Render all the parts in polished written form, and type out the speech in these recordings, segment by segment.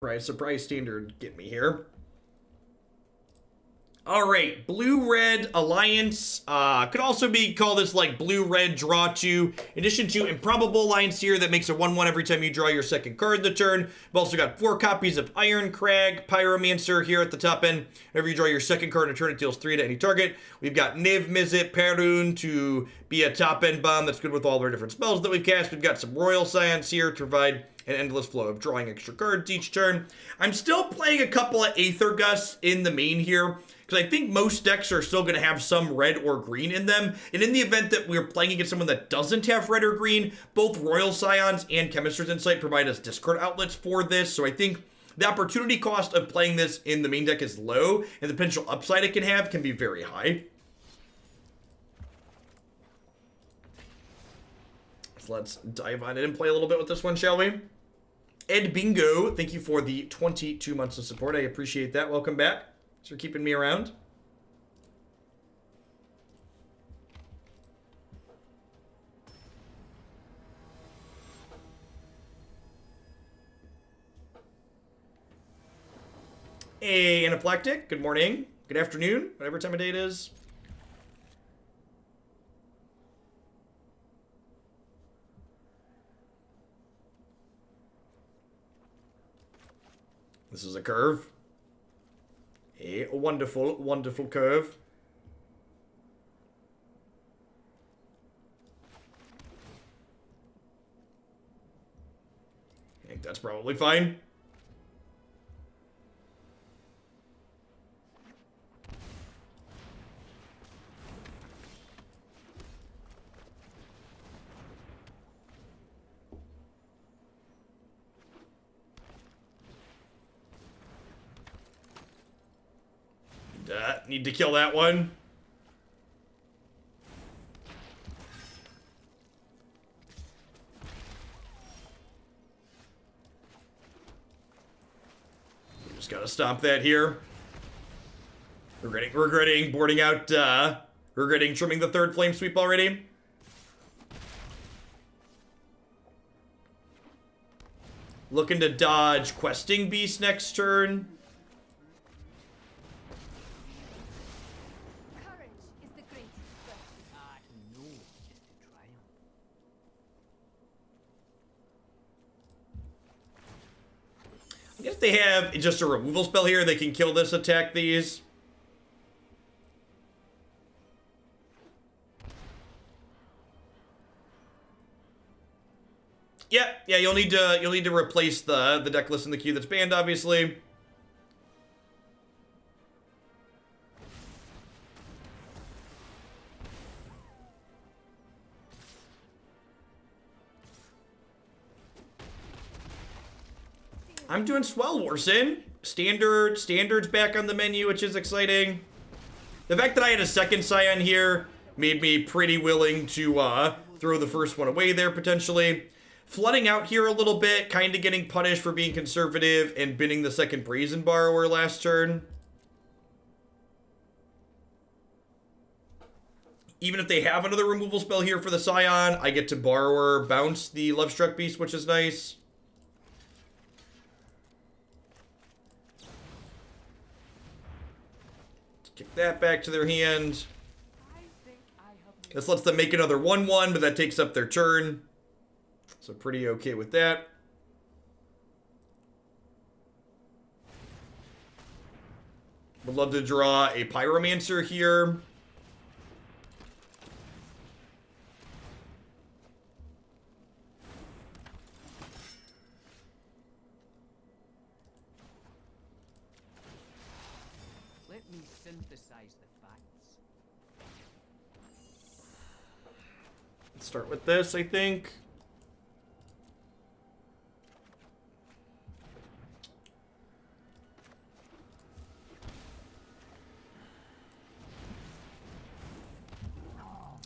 Surprise standard get me here. Alright, Blue-Red Alliance. Could also be called as like Blue-Red Draw 2. In addition to Improbable Alliance here that makes a 1-1 every time you draw your second card in the turn. We've also got 4 copies of Irencrag Pyromancer here at the top end. Whenever you draw your second card in a turn, it deals 3 to any target. We've got Niv-Mizzet Parun to be a top end bomb that's good with all of our different spells that we've cast. We've got some Royal Scions here to provide an endless flow of drawing extra cards each turn. I'm still playing a couple of Aether Gusts in the main here, because I think most decks are still going to have some red or green in them. And in the event that we're playing against someone that doesn't have red or green, both Royal Scions and Chemister's Insight provide us discard outlets for this. So I think the opportunity cost of playing this in the main deck is low, and the potential upside it can have can be very high. So let's dive on in and play a little bit with this one, shall we? Ed Bingo, thank you for the 22 months of support. I appreciate that. Welcome back. Thanks for keeping me around. Hey, Anaplectic. Good morning. Good afternoon. Whatever time of day it is. This is a curve. A wonderful, wonderful curve. I think that's probably fine. Need to kill that one. We just gotta stop that here. Regretting boarding out, regretting trimming the third flame sweep already. Looking to dodge Questing Beast next turn. I guess they have just a removal spell here. They can kill this, attack these. Yeah, you'll need to replace the deck list in the queue that's banned, obviously. I'm doing swell, Warson. Standard's back on the menu, which is exciting. The fact that I had a second Scion here made me pretty willing to throw the first one away there, potentially. Flooding out here a little bit, kind of getting punished for being conservative and binning the second Brazen Borrower last turn. Even if they have another removal spell here for the Scion, I get to Borrower bounce the Lovestruck Beast, which is nice. Kick that back to their hand. This lets them make another 1-1, but that takes up their turn. So pretty okay with that. Would love to draw a Pyromancer here. Let me synthesize the facts. Let's start with this, I think.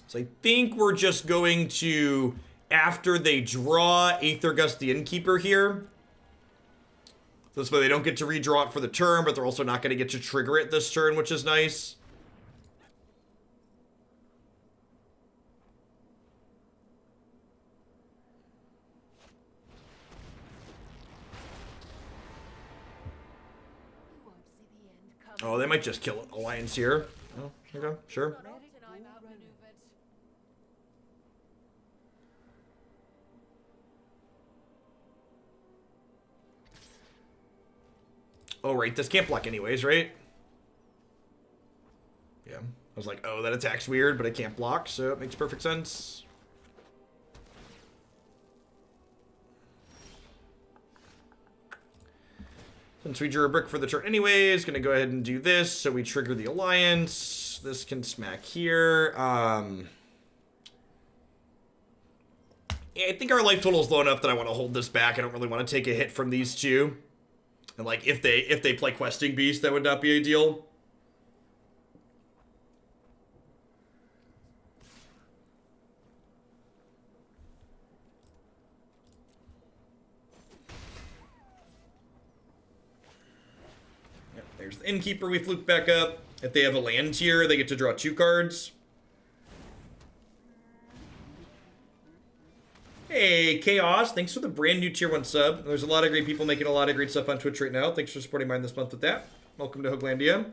So I think we're just going to, after they draw Aether Gust the Innkeeper here. So this way they don't get to redraw it for the turn, but they're also not going to get to trigger it this turn, which is nice. Oh, they might just kill Alliance here. Oh, okay, sure. Oh, right, this can't block anyways, right? Yeah, I was like, oh, that attack's weird, but it can't block, so it makes perfect sense. Since we drew a brick for the turn anyways, gonna go ahead and do this, so we trigger the Alliance. This can smack here. Yeah, I think our life total is low enough that I want to hold this back. I don't really want to take a hit from these two. And like, if they play Questing Beast, that would not be ideal. Yep, there's the Innkeeper we fluked back up. If they have a land here, they get to draw 2 cards. Hey, Chaos, thanks for the brand new tier 1 sub. There's a lot of great people making a lot of great stuff on Twitch right now. Thanks for supporting mine this month with that. Welcome to Hooglandia.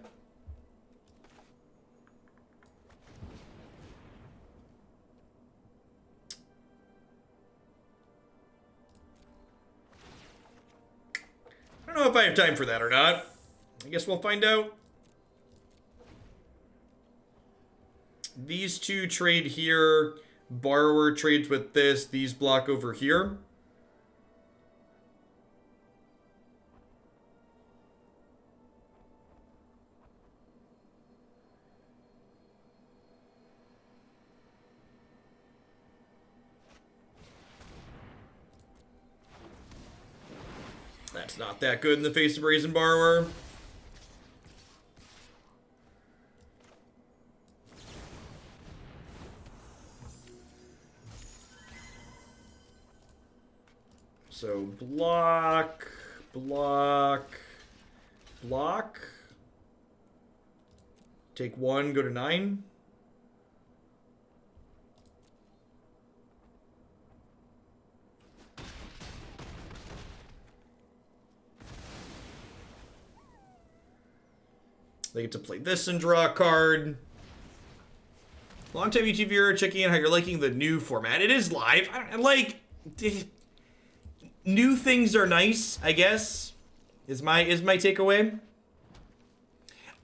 I don't know if I have time for that or not. I guess we'll find out. These two trade here. Borrower trades with this. These block over here. That's not that good in the face of Brazen Borrower. So block, block, block. Take 1, go to 9. They get to play this and draw a card. Long-time YouTube viewer checking in how you're liking the new format. It is live. I like... New things are nice, I guess, is my takeaway.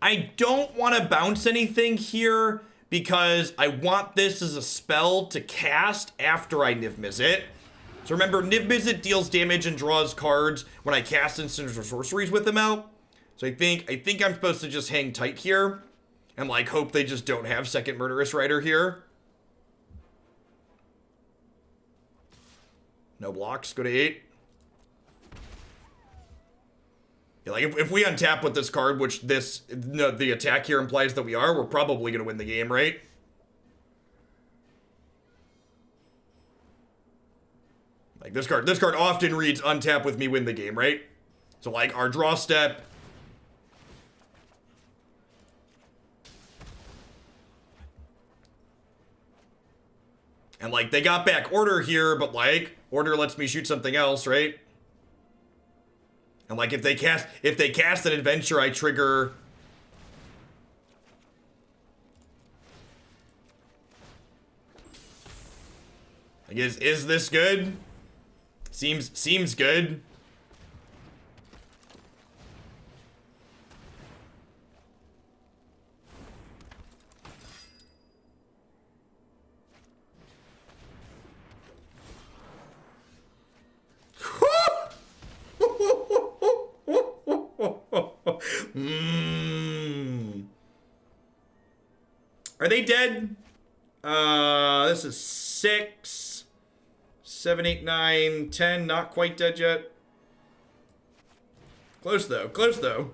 I don't want to bounce anything here because I want this as a spell to cast after I Niv-Mizzet. So remember, Niv-Mizzet deals damage and draws cards when I cast instants or sorceries with them out. So I think I'm supposed to just hang tight here and like hope they just don't have second Murderous Rider here. No blocks, go to 8. Yeah, like if we untap with this card, which the attack here implies that we are, we're probably gonna win the game, right? Like this card often reads untap with me win the game, right? So like our draw step. And like they got back order here, but like order lets me shoot something else, right? And like if they cast an adventure, I trigger. Like is this good? Seems good. Are they dead? This is 6, 7, 8, 9, 10. Not quite dead yet. Close though. Close though.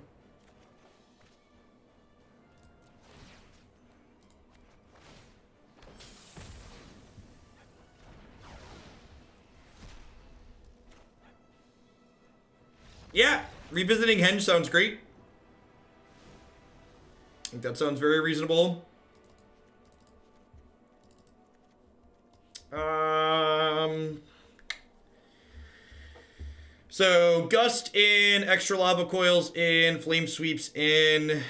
Yeah, revisiting Henge sounds great. I think that sounds very reasonable. So, Gust in, extra Lava Coils in, Flame Sweeps in.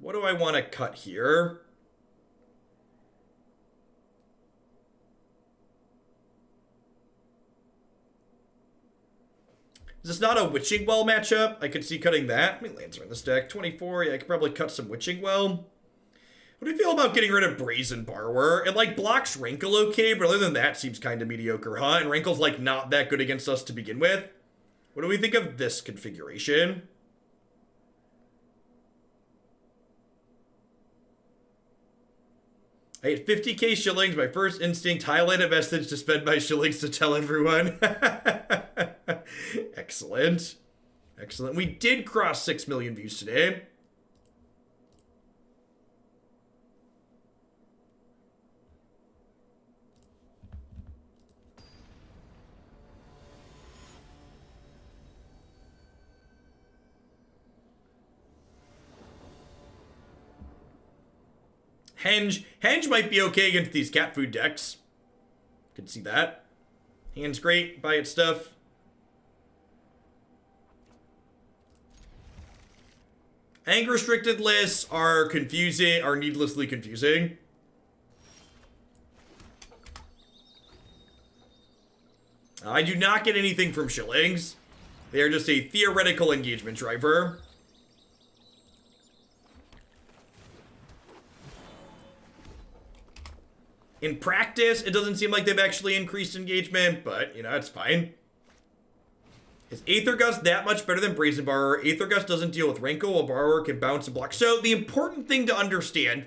What do I want to cut here? Is this not a Witching Well matchup? I could see cutting that. How many lands are in this deck? 24. Yeah, I could probably cut some Witching Well. What do you feel about getting rid of Brazen Borrower? It, like, blocks Rankle okay, but other than that, seems kind of mediocre, huh? And Rankle's, like, not that good against us to begin with. What do we think of this configuration? I hate 50k shillings. My first instinct, highlight a message to spend my shillings to tell everyone. Excellent. Excellent. We did cross 6 million views today. Henge might be okay against these cat food decks. Could see that. Hand's great. Buy its stuff. Anger restricted lists are confusing, are needlessly confusing. I do not get anything from shillings. They are just a theoretical engagement driver. In practice, it doesn't seem like they've actually increased engagement, but, you know, it's fine. Is Aether Gust that much better than Brazen Borrower? Aether Gust doesn't deal with Rankle, while Borrower can bounce and block. So the important thing to understand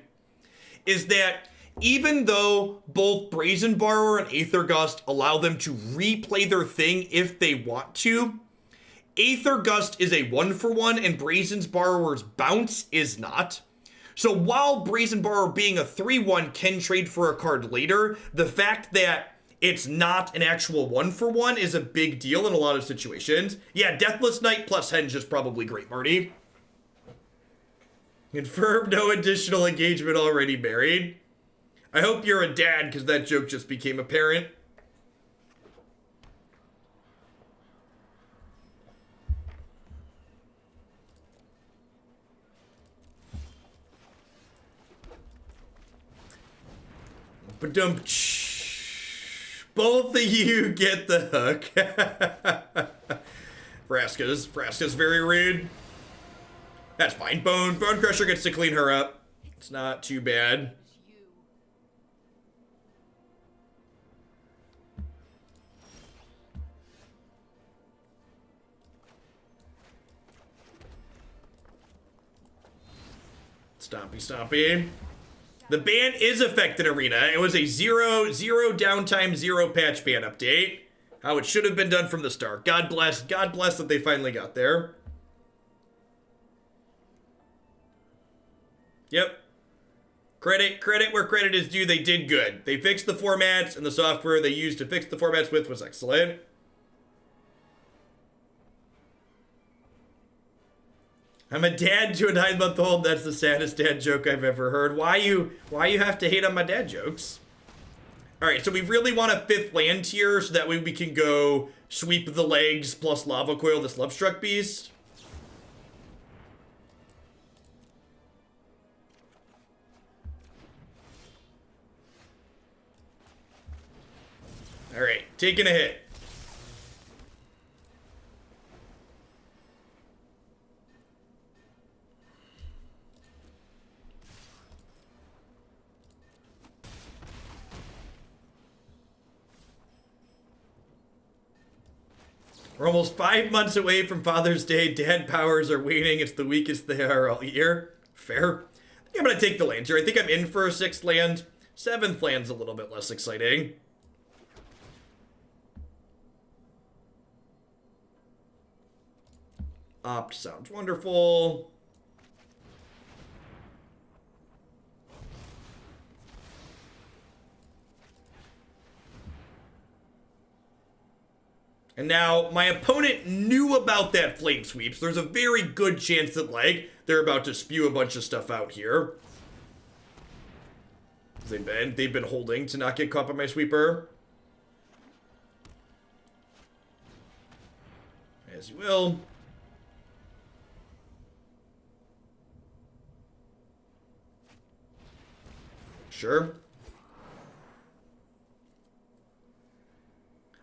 is that even though both Brazen Borrower and Aether Gust allow them to replay their thing if they want to, Aether Gust is a 1-for-1 and Brazen Borrower's bounce is not. So while Brazen Borrower being a 3-1 can trade for a card later, the fact that it's not an actual 1-for-1 is a big deal in a lot of situations. Yeah, Deathless Knight plus Henge is probably great, Marty. Confirm no additional engagement already married. I hope you're a dad, because that joke just became apparent. Ba-dum. Both of you get the hook. Vraska's very rude. That's fine. Bonecrusher gets to clean her up. It's not too bad. Stompy. The ban is affected, Arena. It was a 0 downtime, 0 patch ban update. How it should have been done from the start. God bless that they finally got there. Yep. Credit where credit is due. They did good. They fixed the formats, and the software they used to fix the formats with was excellent. I'm a dad to a 9-month-old. That's the saddest dad joke I've ever heard. Why you have to hate on my dad jokes? All right, so we really want a 5th land here so that way we can go sweep the legs plus Lava Coil this Lovestruck Beast. All right, taking a hit. We're almost 5 months away from Father's Day. Dad powers are waning. It's the weakest they are all year. Fair. I think I'm going to take the land here. I think I'm in for a 6th land. 7th land's a little bit less exciting. Opt sounds wonderful. And now, my opponent knew about that Flame Sweep, so there's a very good chance that, like, they're about to spew a bunch of stuff out here. They've been holding to not get caught by my sweeper. As you will. Sure.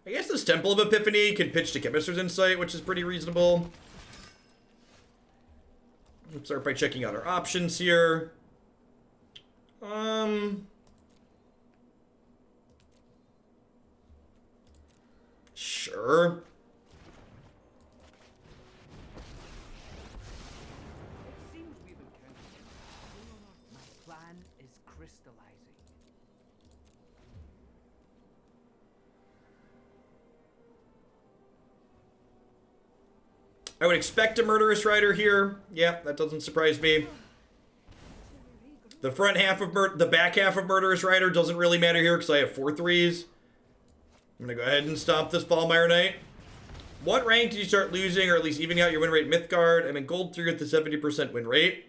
I guess this Temple of Epiphany can pitch to Chemister's Insight, which is pretty reasonable. Let's start by checking out our options here. Sure. It seems we've encountered him. My plan is crystallizing. I would expect a Murderous Rider here. Yeah, that doesn't surprise me. The front half of the back half of Murderous Rider doesn't really matter here because I have 4 3s. I'm gonna go ahead and stop this Ballmire Knight. What rank did you start losing, or at least evening out your win rate Mythgard? I'm in Gold 3 with the 70% win rate.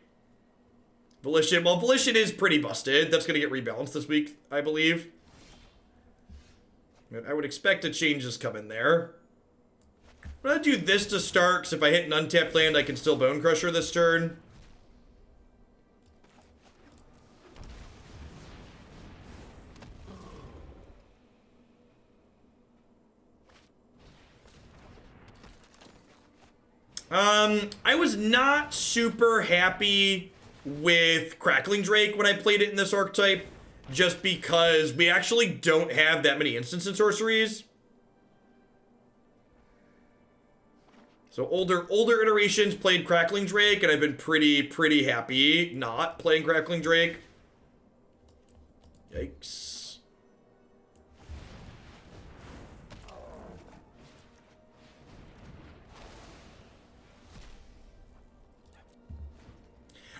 Volition. Well, Volition is pretty busted. That's gonna get rebalanced this week, I believe. I would expect a changes come in there. I'm gonna do this to start, because if I hit an untapped land, I can still Bonecrusher this turn. I was not super happy with Crackling Drake when I played it in this archetype, just because we actually don't have that many instants and sorceries. So older iterations played Crackling Drake, and I've been pretty happy not playing Crackling Drake. Yikes.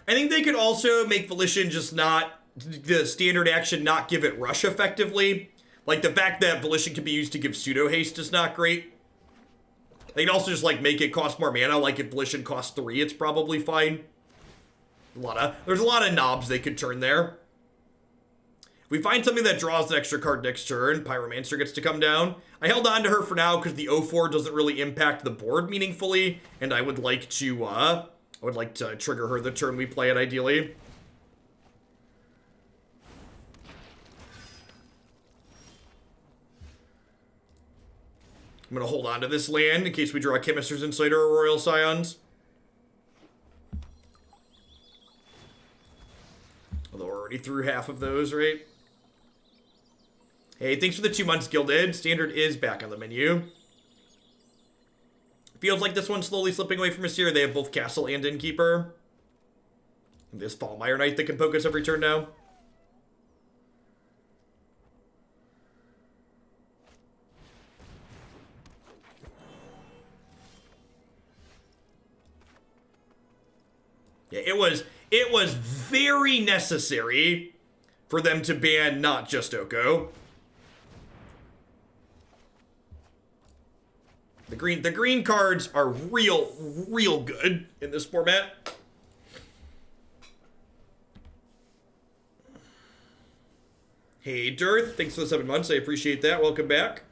I think they could also make Volition just not, the standard action not give it rush effectively. Like the fact that Volition can be used to give pseudo haste is not great. They can also just like make it cost more mana, like if Volition costs 3, it's probably fine. There's a lot of knobs they could turn there. If we find something that draws an extra card next turn, Pyromancer gets to come down. I held on to her for now because the 0-4 doesn't really impact the board meaningfully, and I would like to trigger her the turn we play it, ideally. I'm going to hold on to this land in case we draw a Chemister's Insight or a Royal Scions. Although we're already through half of those, right? Hey, thanks for the 2 months, Gilded. Standard is back on the menu. Feels like this one's slowly slipping away from us here. They have both Castle and Innkeeper. And this Ballmire Knight that can poke us every turn now. Yeah, it was very necessary for them to ban not just Oko. The green cards are real good in this format. Hey, Dirth, thanks for the 7 months. I appreciate that. Welcome back.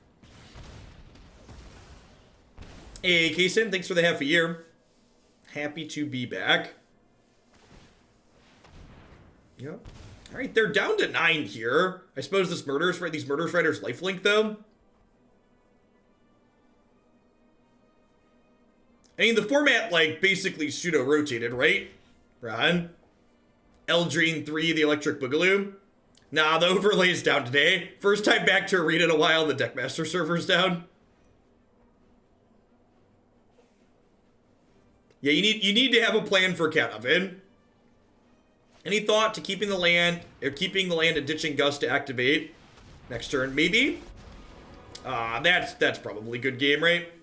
Hey, Kaysen, thanks for the half a year. Happy to be back. Yep. All right, they're down to 9 here. I suppose these Murderous Riders lifelink, though. I mean, the format, like, basically pseudo-rotated, right? Ron? Eldrine 3, the Electric Boogaloo. Nah, the overlay's down today. First time back to Arena in a while, the Deckmaster server's down. Yeah, you need to have a plan for Cat Oven. Any thought to keeping the land and ditching Gust to activate next turn? Maybe. That's probably good game, right?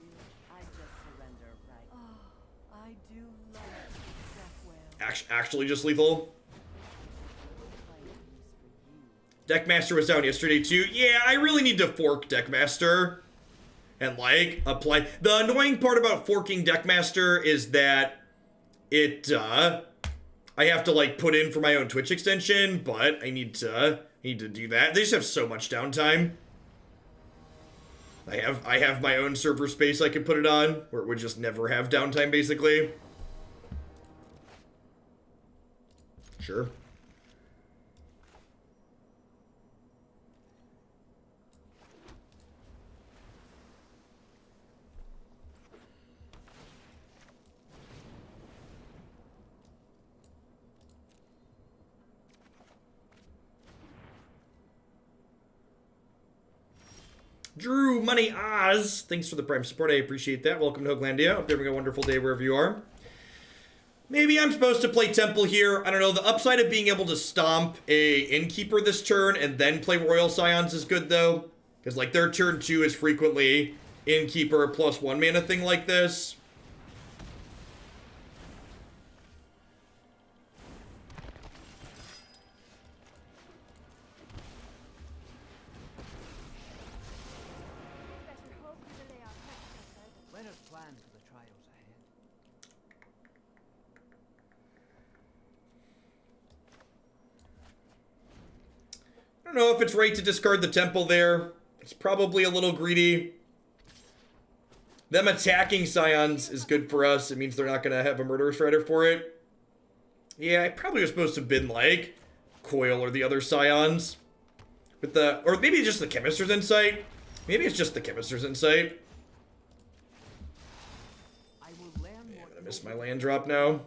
Actually just lethal. Deckmaster was down yesterday too. Yeah, I really need to fork Deckmaster and like apply. The annoying part about forking Deckmaster is that I have to like put in for my own Twitch extension, but I need to do that. They just have so much downtime. I have my own server space I could put it on, where it would just never have downtime, basically. Sure. Drew Money Oz, thanks for the Prime support. I appreciate that. Welcome to Hoaglandia. Hope you're having a wonderful day wherever you are. Maybe I'm supposed to play Temple here. I don't know. The upside of being able to stomp a Innkeeper this turn and then play Royal Scions is good, though. Because, like, their turn 2 is frequently Innkeeper plus 1 mana thing like this. Let us plan for the trials ahead. I don't know if it's right to discard the Temple there. It's probably a little greedy. Them attacking Scions is good for us. It means they're not going to have a Murderous Rider for it. Yeah, I probably was supposed to have been like Coil or the other Scions. With the, or maybe just the Chemister's Insight. Maybe it's just the Chemister's Insight. Yeah, I'm going to miss my land drop now.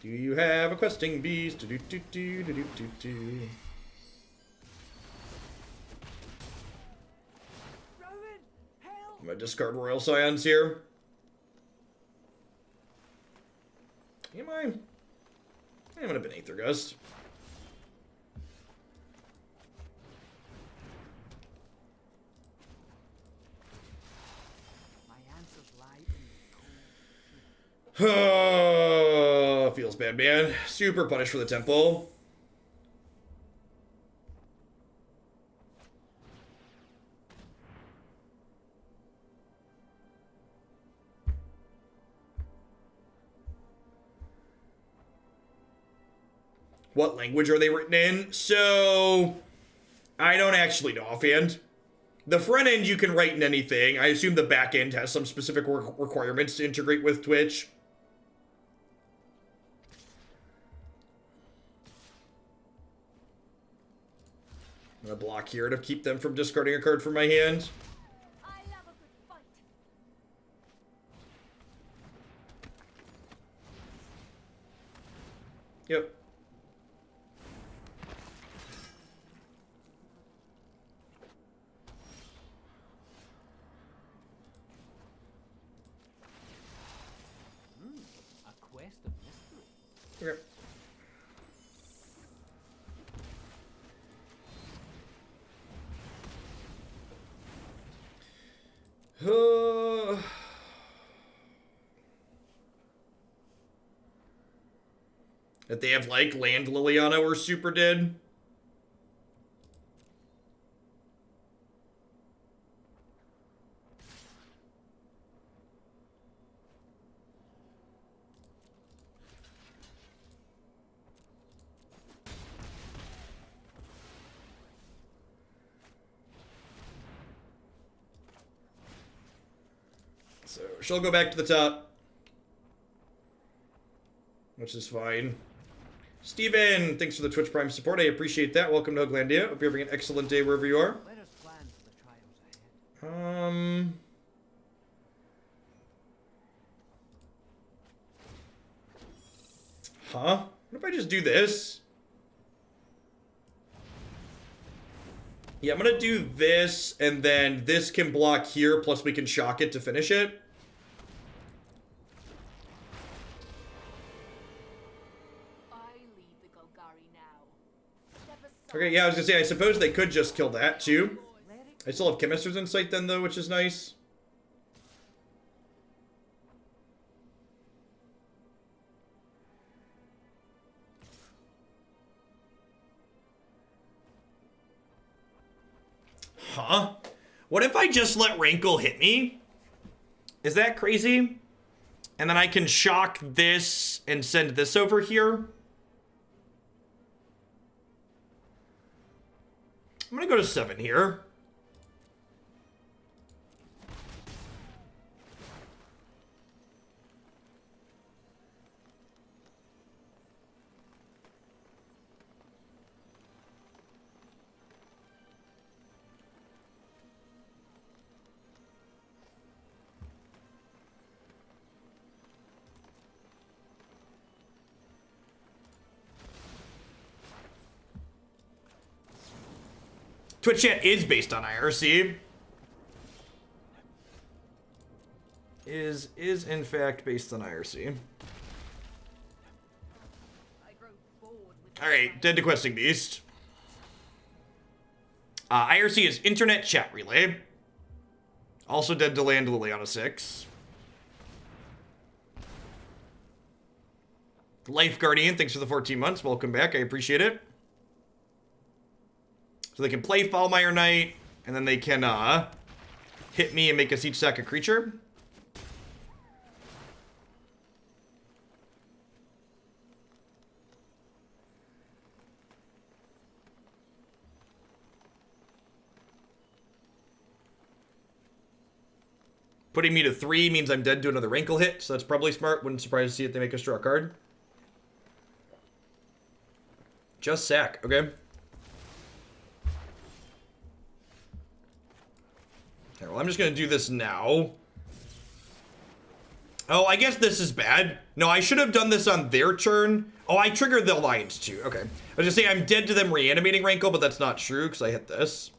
Do you have a questing beast? Do do do do do do do do. Rowan, help! I'm gonna discard Royal Scions here. Am I? I'm gonna bin Aether Gust. My answers lie in the cold. Feels bad, man. Super punish for the Temple. What language are they written in? So, I don't actually know offhand. The front end you can write in anything. I assume the back end has some specific requirements to integrate with Twitch. I'm gonna block here to keep them from discarding a card from my hand. I love a good fight. Yep. A quest of mystery. Okay. That they have, like, Land Liliana or Super did. So, she'll go back to the top. Which is fine. Steven, thanks for the Twitch Prime support. I appreciate that. Welcome to Hoaglandia. Hope you're having an excellent day wherever you are. Let us plan for the trials ahead. Huh? What if I just do this? Yeah, I'm gonna do this, and then this can block here, plus we can shock it to finish it. Okay, yeah, I was gonna say, I suppose they could just kill that, too. I still have Chemister's Insight then, though, which is nice. Huh? What if I just let Rankle hit me? Is that crazy? And then I can shock this and send this over here. I'm gonna go to 7 here. Twitch chat is based on IRC. Is in fact based on IRC. Alright, dead to Questing Beast. IRC is Internet Chat Relay. Also dead to Land Liliana 6. Life Guardian, thanks for the 14 months. Welcome back, I appreciate it. So they can play Foulmire Knight, and then they can hit me and make us each sack a creature. Putting me to 3 means I'm dead to another Rankle hit, so that's probably smart. Wouldn't surprise to see if they make us draw a card. Just sack, okay. Okay, well, I'm just gonna do this now. Oh, I guess this is bad. No, I should have done this on their turn. Oh, I triggered the Alliance too. Okay. I was gonna say I'm dead to them reanimating Rankle, but that's not true because I hit this.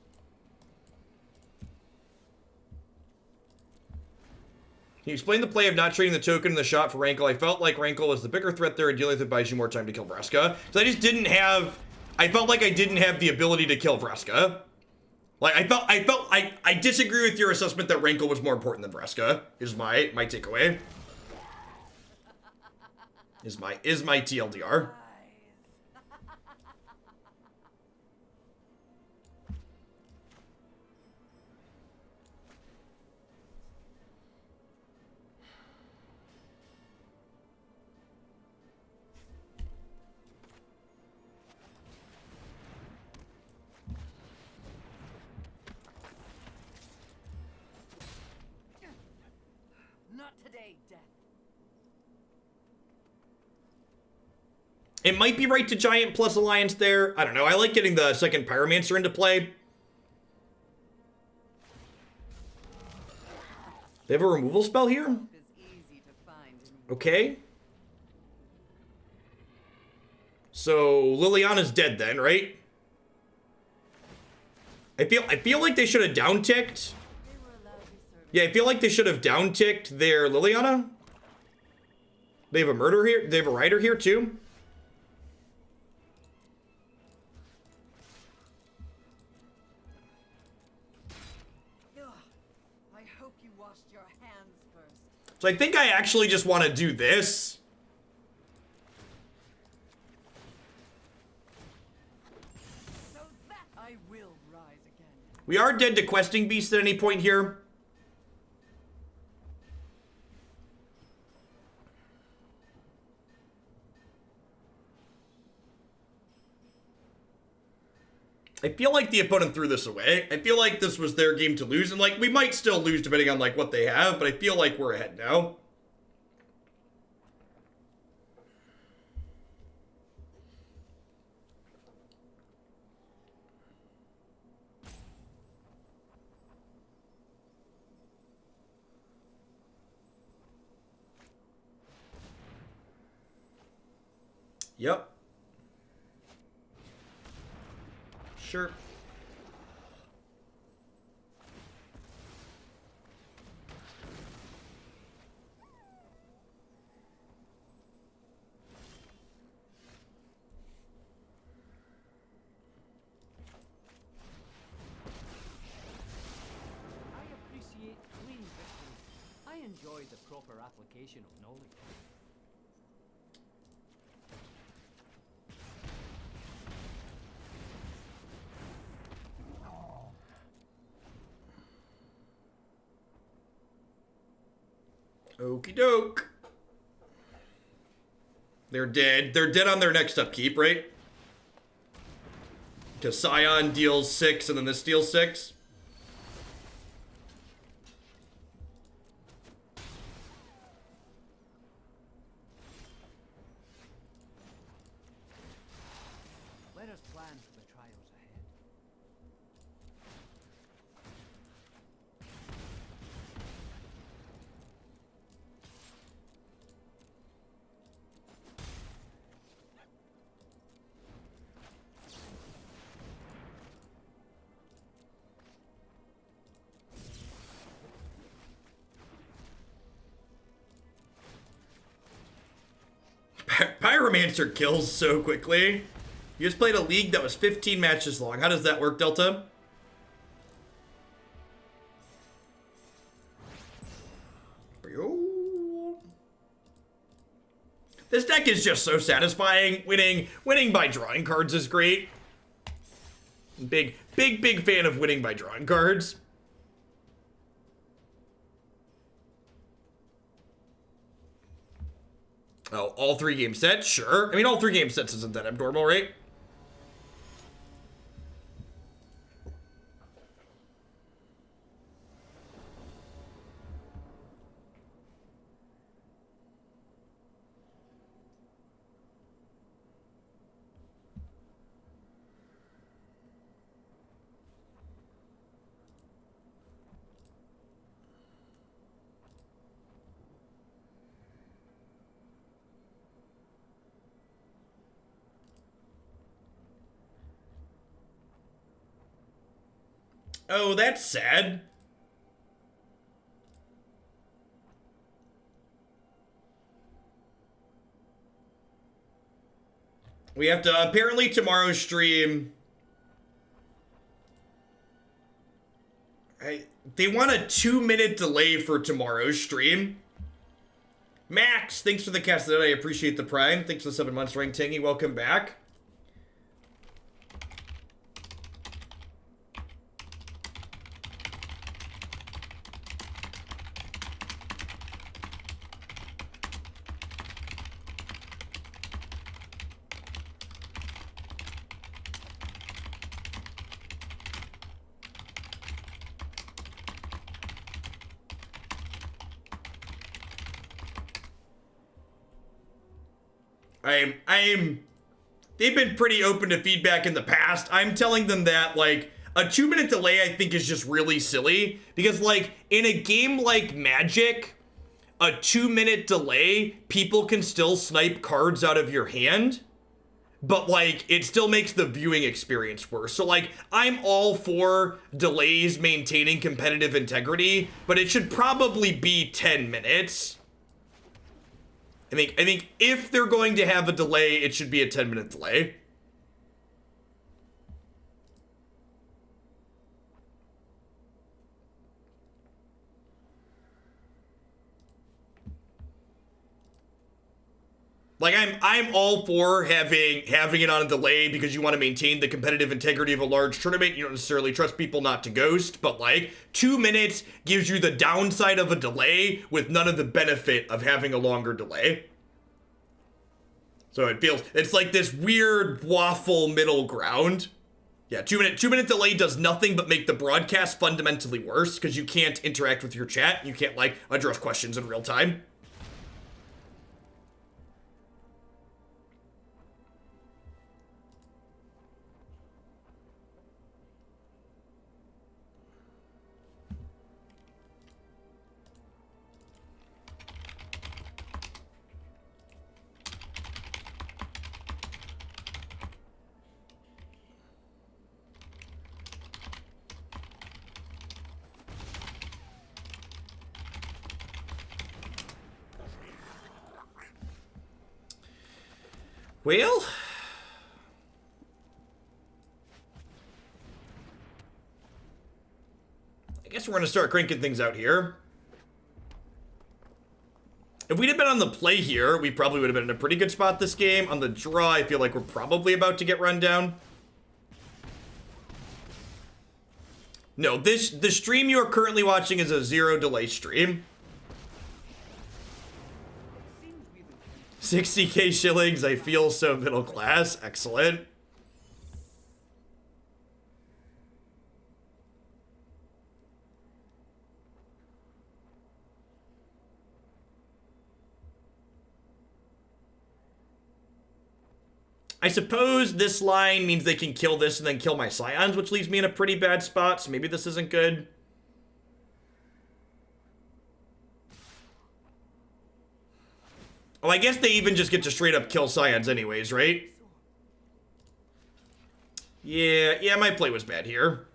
Can you explain the play of not trading the token in the shot for Rankle? I felt like Rankle was the bigger threat there, and dealing with it buys you more time to kill Vraska. So I just didn't have... I felt like I didn't have the ability to kill Vraska. Like, I disagree with your assessment that Rankle was more important than Vraska, is my takeaway. Is my TLDR. Not today, Death. It might be right to Giant plus Alliance there. I don't know. I like getting the second Pyromancer into play. They have a removal spell here? Okay. So Liliana's dead then, right? I feel like they should have down-ticked. Yeah, I feel like they should have down-ticked their Liliana. They have a murder here. They have a rider here too. I hope you washed your hands first. So I think I actually just want to do this. So that I will rise again. We are dead to Questing Beast at any point here. I feel like the opponent threw this away. I feel like this was their game to lose. And, like, we might still lose depending on, like, what they have. But I feel like we're ahead now. Yep. Sure. I appreciate clean victory. I enjoy the proper application of knowledge. Okie doke. They're dead. They're dead on their next upkeep, right? Because Scion deals 6 and then this deals 6. Let us plan for the trials ahead. Pyromancer kills so quickly. You just played a league that was 15 matches long. How does that work, Delta? This deck is just so satisfying. Winning by drawing cards is great. Big fan of winning by drawing cards. Oh, all 3 game sets? Sure. I mean, all 3 game sets isn't that abnormal, right? Oh, that's sad. We have to, apparently tomorrow's stream, they want a 2-minute delay for tomorrow's stream. Max, thanks for the cast today. I appreciate the prime. Thanks for the 7 months, Rank Tangy. Welcome back. They've been pretty open to feedback in the past. I'm telling them that, like, a 2-minute delay I think is just really silly. Because, like, in a game like Magic, a 2-minute delay, people can still snipe cards out of your hand. But, like, it still makes the viewing experience worse. So, like, I'm all for delays maintaining competitive integrity, but it should probably be 10 minutes. I think if they're going to have a delay, it should be a 10-minute delay. Like, I'm all for having it on a delay because you want to maintain the competitive integrity of a large tournament. You don't necessarily trust people not to ghost, but like 2 minutes gives you the downside of a delay with none of the benefit of having a longer delay. So it's like this weird waffle middle ground. Yeah, 2-minute delay does nothing but make the broadcast fundamentally worse because you can't interact with your chat. You can't like address questions in real time. Well, I guess we're going to start cranking things out here. If we'd have been on the play here, we probably would have been in a pretty good spot this game. On the draw, I feel like we're probably about to get run down. No, the stream you are currently watching is a 0 delay stream. 60k shillings. I feel so middle class. Excellent. I suppose this line means they can kill this and then kill my Scions, which leaves me in a pretty bad spot, so maybe this isn't good. Oh, I guess they even just get to straight up kill Scions anyways, right? Yeah, my play was bad here.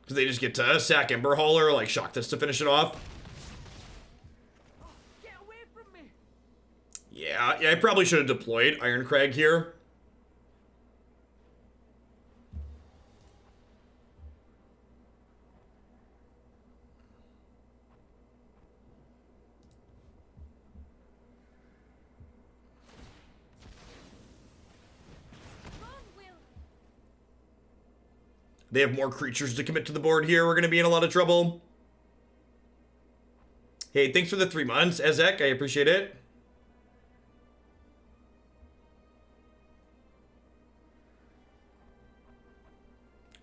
Because they just get to sack Ember Hauler, like shock this to finish it off. Yeah, I probably should have deployed Irencrag here. They have more creatures to commit to the board here. We're going to be in a lot of trouble. Hey, thanks for the 3 months, Ezek. I appreciate it.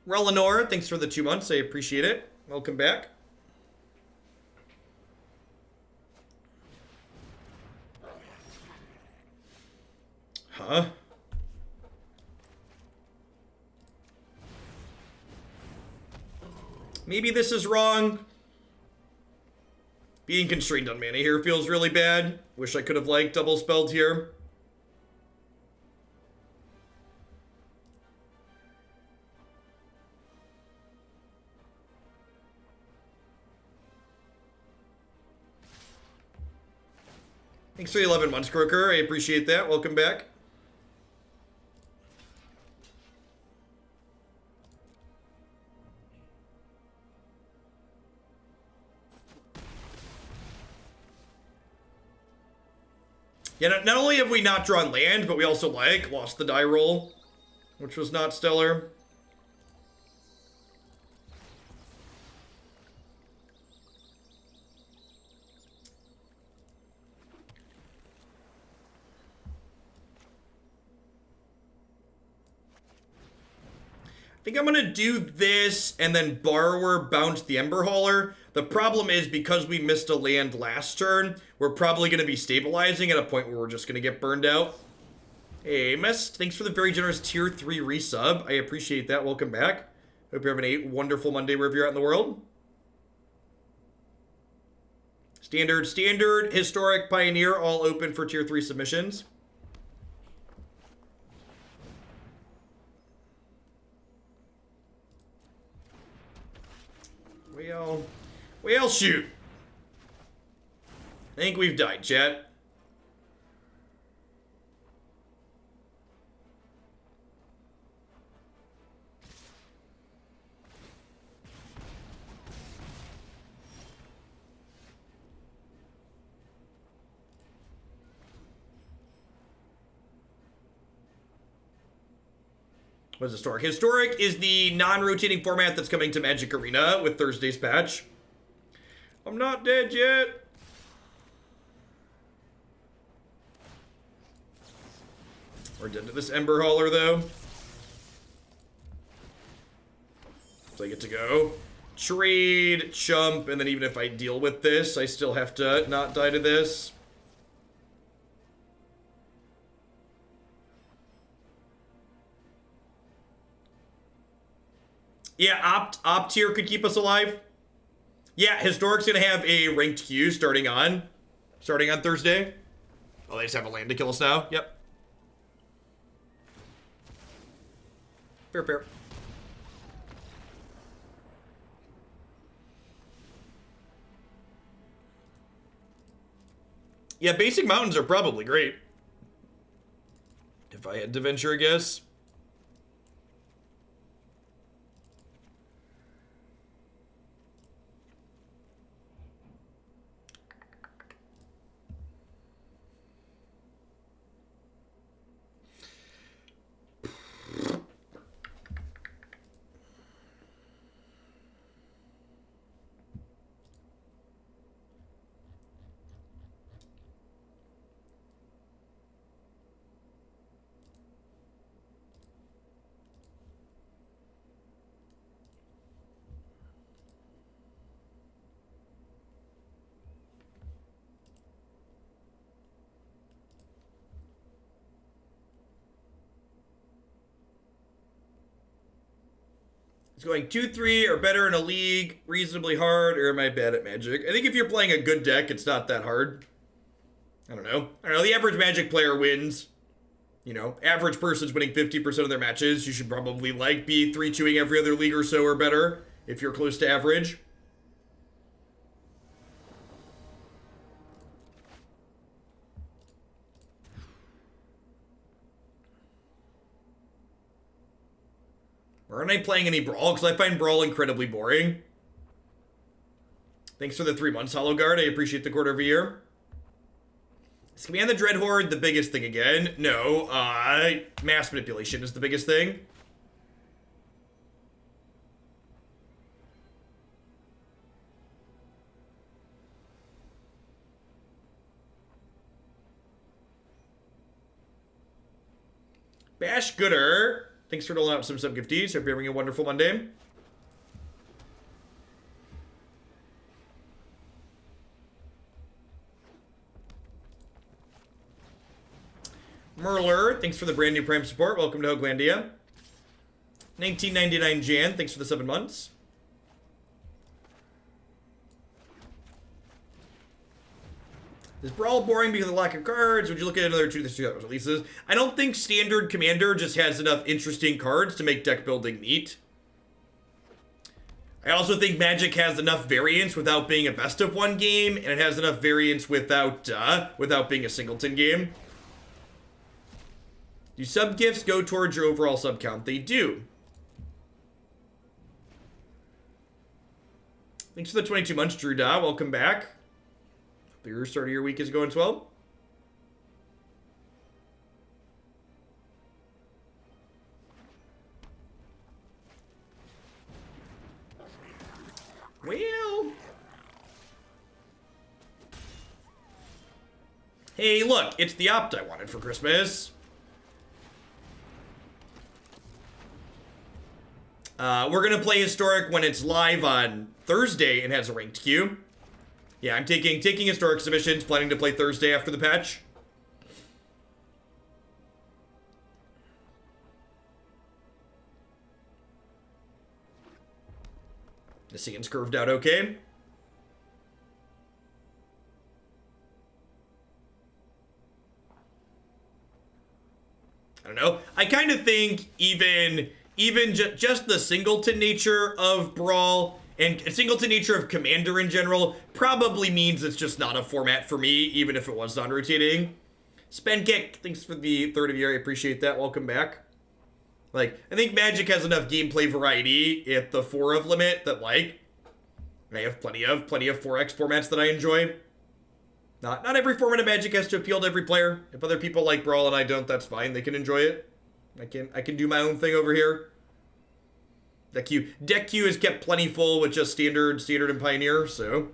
Relinor, thanks for the 2 months. I appreciate it. Welcome back. Huh? Maybe this is wrong. Being constrained on mana here feels really bad. Wish I could have, like, double spelled here. Thanks for the 11 months, Croker. I appreciate that. Welcome back. Yeah, not only have we not drawn land, but we also, like, lost the die roll, which was not stellar. I think I'm going to do this and then Borrower bounce the Ember Hauler. The problem is because we missed a land last turn, we're probably going to be stabilizing at a point where we're just going to get burned out. Hey, Mist, thanks for the very generous tier 3 resub. I appreciate that. Welcome back. Hope you're having a wonderful Monday wherever you're at in the world. Standard, Historic, Pioneer, all open for tier 3 submissions. Well, shoot. I think we've died, chat. What's Historic? Historic is the non-rotating format that's coming to Magic Arena with Thursday's patch. I'm not dead yet. We're dead to this Ember Hauler, though. So I get to go trade, chump, and then even if I deal with this, I still have to not die to this. Yeah, opt tier could keep us alive. Yeah, Historic's gonna have a ranked queue starting on Thursday. Oh, they just have a land to kill us now. Yep. Fair. Yeah, basic mountains are probably great. If I had to venture a guess. Is going 2-3 or better in a league reasonably hard, or am I bad at Magic? I think if you're playing a good deck, it's not that hard. I don't know. The average Magic player wins. You know, average person's winning 50% of their matches. You should probably, like, be 3-2-ing every other league or so or better if you're close to average. Aren't I playing any Brawl? Because I find Brawl incredibly boring. Thanks for the 3 months, Hollow Guard. I appreciate the quarter of a year. Is Command the Dread Horde the biggest thing again? No. Mass Manipulation is the biggest thing. Bash Gooder. Thanks for doling out some sub-gifties. Hope you're having a wonderful Monday. Merler, thanks for the brand new Prime support. Welcome to Hoaglandia. 1999 Jan, thanks for the 7 months. Is Brawl boring because of the lack of cards? Would you look at another 2 releases? I don't think Standard Commander just has enough interesting cards to make deck building neat. I also think Magic has enough variance without being a best of 1 game, and it has enough variance without being a singleton game. Do sub-gifts go towards your overall sub count? They do. Thanks for the 22 months, Drew Da. Welcome back. Hope your start of your week is going well. Well. Hey, look, it's the opt I wanted for Christmas. We're gonna play Historic when it's live on Thursday and has a ranked queue. Yeah, I'm taking Historic submissions, planning to play Thursday after the patch. The scene's curved out okay. I don't know. I kind of think even just the singleton nature of Brawl and singleton nature of Commander in general probably means it's just not a format for me, even if it was non-rotating. Spend Kick, thanks for the 3rd of year. I appreciate that. Welcome back. Like, I think Magic has enough gameplay variety at the 4 of limit that, like, I have plenty of 4X formats that I enjoy. Not every format of Magic has to appeal to every player. If other people like Brawl and I don't, that's fine. They can enjoy it. I can do my own thing over here. Deck queue is kept plenty full with just standard, and Pioneer, so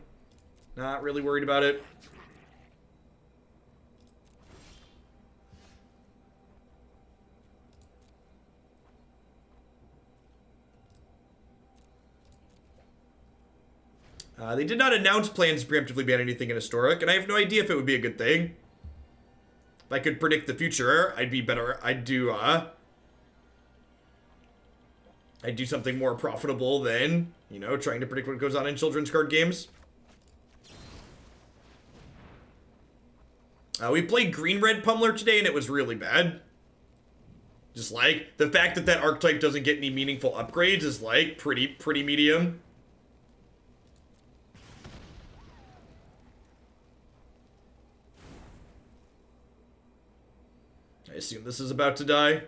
not really worried about it. They did not announce plans to preemptively ban anything in Historic, and I have no idea if it would be a good thing. If I could predict the future, I'd be better. I'd do something more profitable than, you know, trying to predict what goes on in children's card games. We played Green-Red Pummeler today, and it was really bad. Just, like, the fact that archetype doesn't get any meaningful upgrades is, like, pretty medium. I assume this is about to die.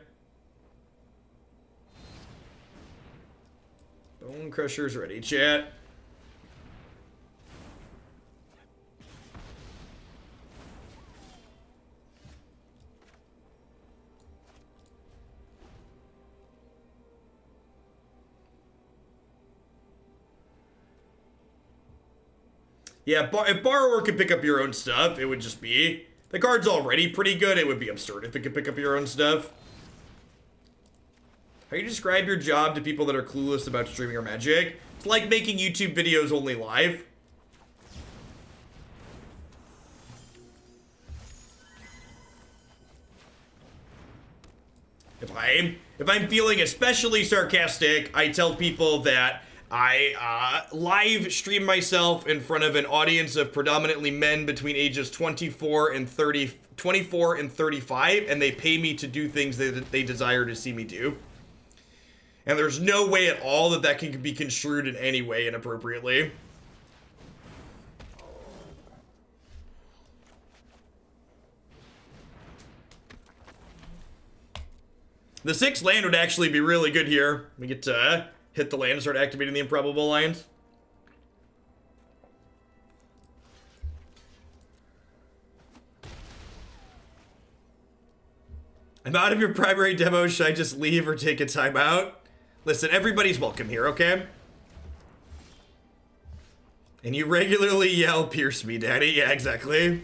Bonecrusher's ready, chat. Yeah, if Borrower could pick up your own stuff, it would just be... The card's already pretty good. It would be absurd if it could pick up your own stuff. How do you describe your job to people that are clueless about streaming or Magic? It's like making YouTube videos only live. If I'm feeling especially sarcastic, I tell people that I live stream myself in front of an audience of predominantly men between ages 24 and 35, and they pay me to do things that they desire to see me do. And there's no way at all that that can be construed in any way inappropriately. The 6th land would actually be really good here. We get to hit the land and start activating the Improbable Alliance. I'm out of your primary demo. Should I just leave or take a timeout? Listen, everybody's welcome here, okay? And you regularly yell, "Pierce me, daddy." Yeah, exactly.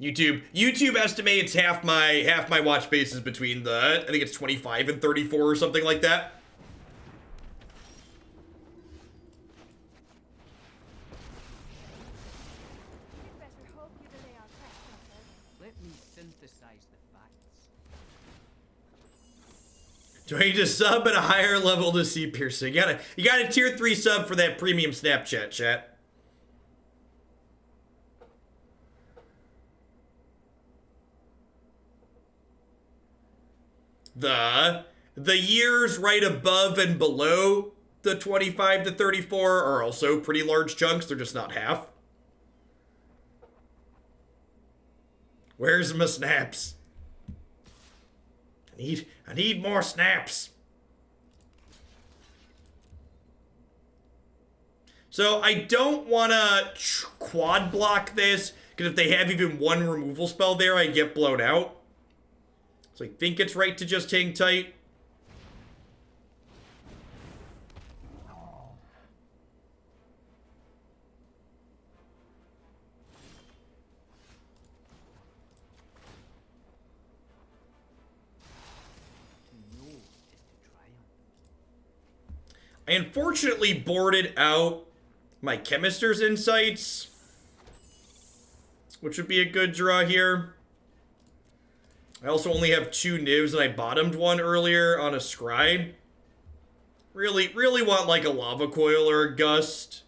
YouTube estimates half my watch base is between the, I think it's 25 and 34 or something like that. We'd better hope you delay our quest, Doctor. Let me synthesize the facts. Do I need to sub at a higher level to see piercing? You got a tier 3 sub for that premium Snapchat chat. The years right above and below the 25 to 34 are also pretty large chunks. They're just not half. Where's my snaps? I need more snaps. So I don't want to quad block this, because if they have even one removal spell there, I get blown out. So I think it's right to just hang tight. I unfortunately boarded out my Chemister's Insights, which would be a good draw here. I also only have 2 Nivs, and I bottomed one earlier on a Scry. Really want like a Lava Coil or a Gust.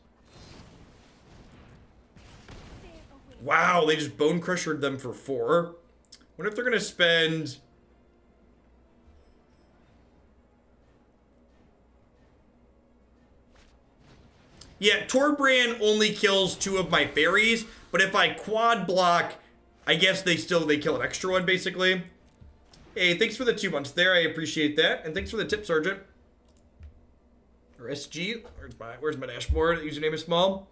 Wow, they just Bonecrushered them for 4. Wonder if they're gonna spend... Yeah, Torbrand only kills 2 of my fairies, but if I quad block, I guess they kill an extra one, basically. Hey, thanks for the 2 months there. I appreciate that. And thanks for the tip, Sergeant. Or SG. Where's my dashboard? Username is small.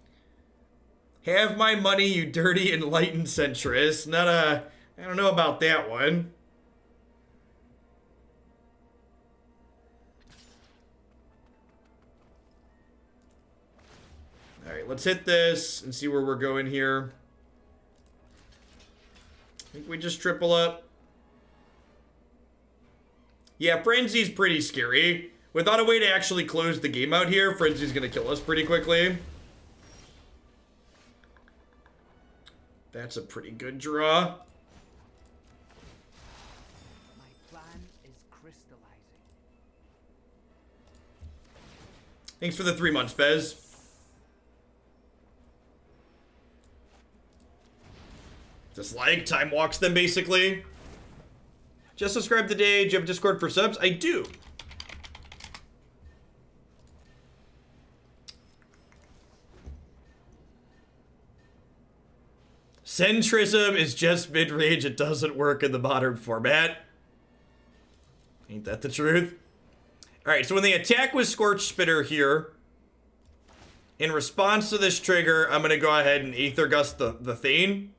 Have my money, you dirty enlightened centrist. I don't know about that one. Alright, let's hit this and see where we're going here. I think we just triple up. Yeah, Frenzy's pretty scary. Without a way to actually close the game out here, Frenzy's gonna kill us pretty quickly. That's a pretty good draw. My plan is crystallizing. Thanks for the 3 months, Bez. Just like time walks them, basically. Just subscribe today. Do you have a Discord for subs? I do. Centrism is just mid-range. It doesn't work in the modern format. Ain't that the truth? Alright, so when they attack with Scorch Spitter here, in response to this trigger, I'm going to go ahead and Aether Gust the Thane.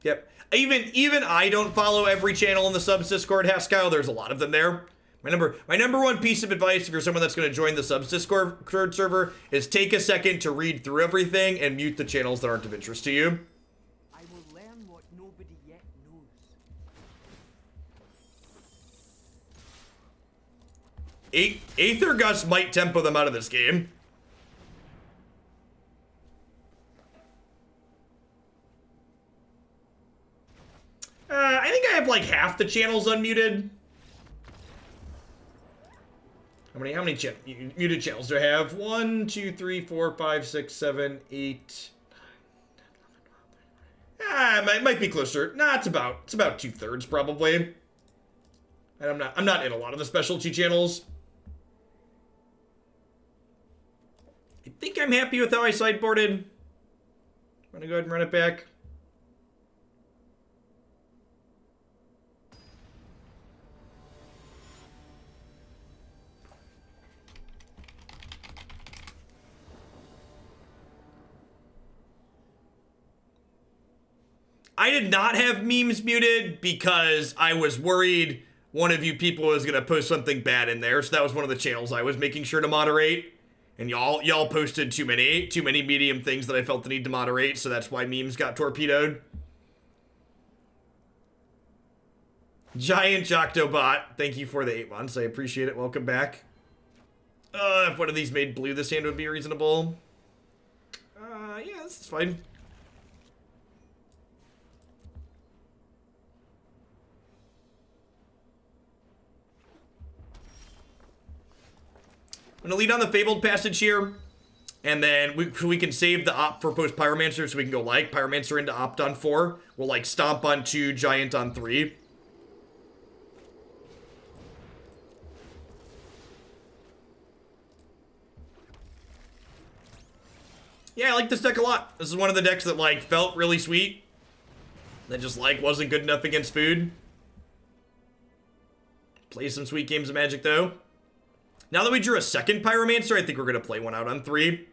Yep. Even I don't follow every channel in the subs Discord, Haskell. There's a lot of them there. My number one piece of advice, if you're someone that's going to join the subs Discord server, is take a second to read through everything and mute the channels that aren't of interest to you. I will learn what nobody yet knows. Aether Gust might tempo them out of this game. I think I have like half the channels unmuted. How many muted channels do I have? 1, 2, 3, 4, 5, 6, 7, 8, 9, 10, 11, 12. It might be closer. Nah, it's about 2/3 probably. And I'm not in a lot of the specialty channels. I think I'm happy with how I sideboarded. I'm gonna go ahead and run it back. I did not have memes muted because I was worried one of you people was gonna post something bad in there, so that was one of the channels I was making sure to moderate. And y'all posted too many medium things that I felt the need to moderate, so that's why memes got torpedoed. Giant Joctobot, thank you for the 8 months. I appreciate it. Welcome back. If one of these made blue, this hand would be reasonable. Yeah, this is fine. I'm gonna lead on the Fabled Passage here, and then we can save the op for post Pyromancer, so we can go like Pyromancer into opt on 4. We'll like stomp on 2, Giant on 3. Yeah, I like this deck a lot. This is one of the decks that like felt really sweet, that just like wasn't good enough against food. Play some sweet games of Magic though. Now that we drew a second Pyromancer, I think we're going to play one out on 3.